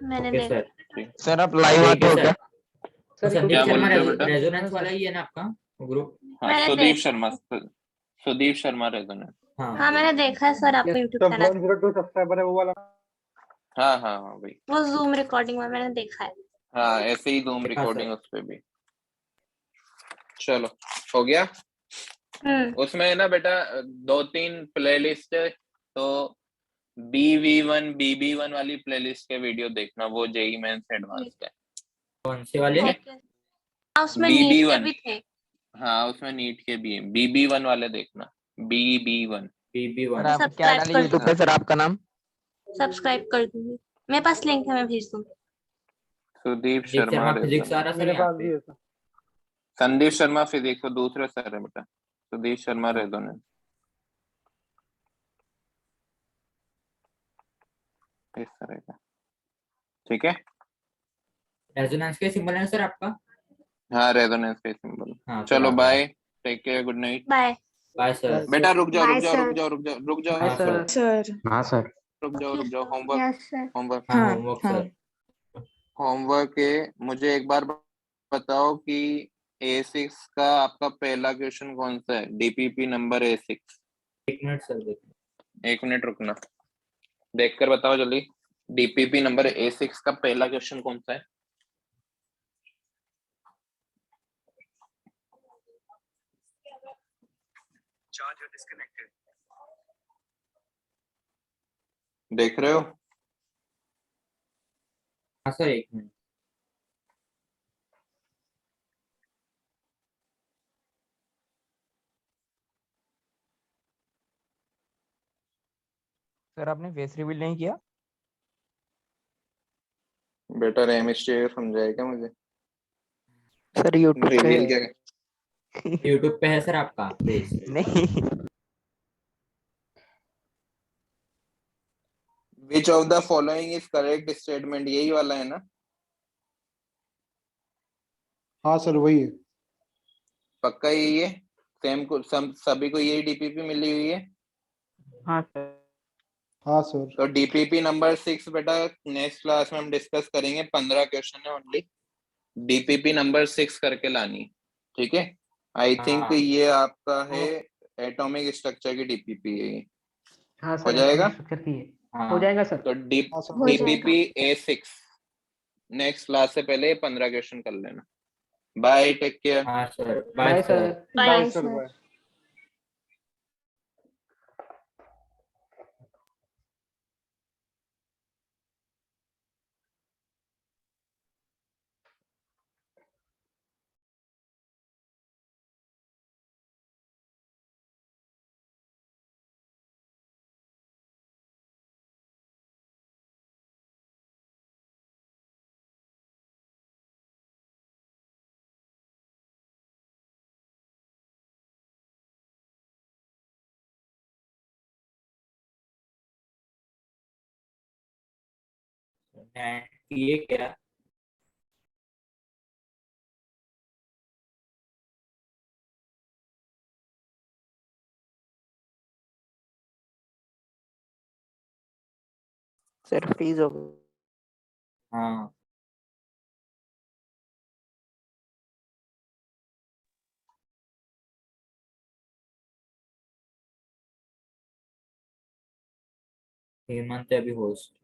मैंने ओके देखा। सर। सर आप लाइव आते हो क्या? तो सर संदीप क्या शर्मा बोलते हो बेटा? रेजोनेंस वाला ही है ना आपका ग्रुप? हाँ, मैंने सुदीप देखा। शर्मा, सुदीप शर्मा रेजोनेंस। हाँ हाँ मैंने देखा है सर आपका यूट्यूब चैनल, 102 सब्सक्राइबर है वो वाला। हाँ हाँ हाँ भाई, वो जूम रिकॉर्डिंग में मैंने देखा है। हाँ ऐसे ही धूम हाँ रिकॉर्डिंग सर। उस पे भी। चलो हो गया। उसमें ना बेटा 2-3 प्लेलिस्ट है, तो BV1 BB1 वाली प्लेलिस्ट के वीडियो देखना, वो जेई मेंस एडवांस्ड है। कौन से वाले? ठीक है, हाँ, उसमें नीट के BB1, भी थे। हाँ उसमें नीट के भी है, BB1 वाले देखना, BB1। BB1। सर आप क्या सब्सक्राइब डाले कर यूट्यूब पे सर आपका नाम? सब्सक्राइब कर दूंगी, मेरे पास लिंक है, मैं भेज दूंगी। सुदीप संदीप शर्मा शर्मा फिजिक्स आ रेजोनेंस। रहा सर मेरे यहाँ पास भी पे। है सर। संदीप शर्मा फिजिक्स, तो दूसरे सर है बेटा, सुदीप शर्मा हाँ। रेजोनेंस, इस तरह का। ठीक है, रेजोनेंस के सिंबल है सर आपका? हाँ रेजोनेंस का सिंबल। हाँ चलो फिर bye, take care, good night. Bye. Bye sir. बेटा रुक जाओ रुक बाय जाओ सर। रुक जाओ रुक जाओ रुक जाओ हाँ सर। सर। हाँ सर। रुक जाओ, होमवर्क, यस सर। होमवर्क, हाँ हाँ होमवर्क हाँ। सर। होमवर्क है। मुझे एक बार बताओ कि A6 का आपका पहला क्वेश्चन कौन सा है, DPP number A6। 1 minute sir देखो। 1 मिनट रुकना, देखकर बताओ जल्दी, DPP नंबर A6 का पहला क्वेश्चन कौन सा है। देख रहे हो? हाँ सर, एक मिनट। सर आपने फेस रिवील नहीं किया? बेटा रेमिस्ट्री समझाएगा मुझे? सर यूट्यूब पे रिवील क्या? यूट्यूब पे है सर आपका फेस? नहीं। Which of the following is correct statement, यही वाला है ना? हाँ सर वही है। पक्का यही है? सेम को सभी को यही डीपीपी मिली हुई है? हाँ सर। हाँ सर। तो डीपीपी नंबर 6 बेटा नेक्स्ट क्लास में हम डिस्कस करेंगे, 15 क्वेश्चन है ओनली। डीपीपी नंबर 6 करके लानी, ठीक है? आई थिंक हाँ ये आपका है एटॉमिक स्ट्रक्चर की डीपीपी है ये। हाँ हो सर जाएगा? स्ट्रक्चर की है। हो हाँ जाएगा सर। तो हाँ सर हो जाएगा। डीपीपी A6 नेक्स्ट क्लास से पहले 15 क्वेश्चन कर लेना। Bye, take care. हाँ sir, bye bye sir. Sir. Bye bye sir sir. Bye. ये क्या? सर फ्रीज हो गया। हाँ हेमंत है अभी होस्ट।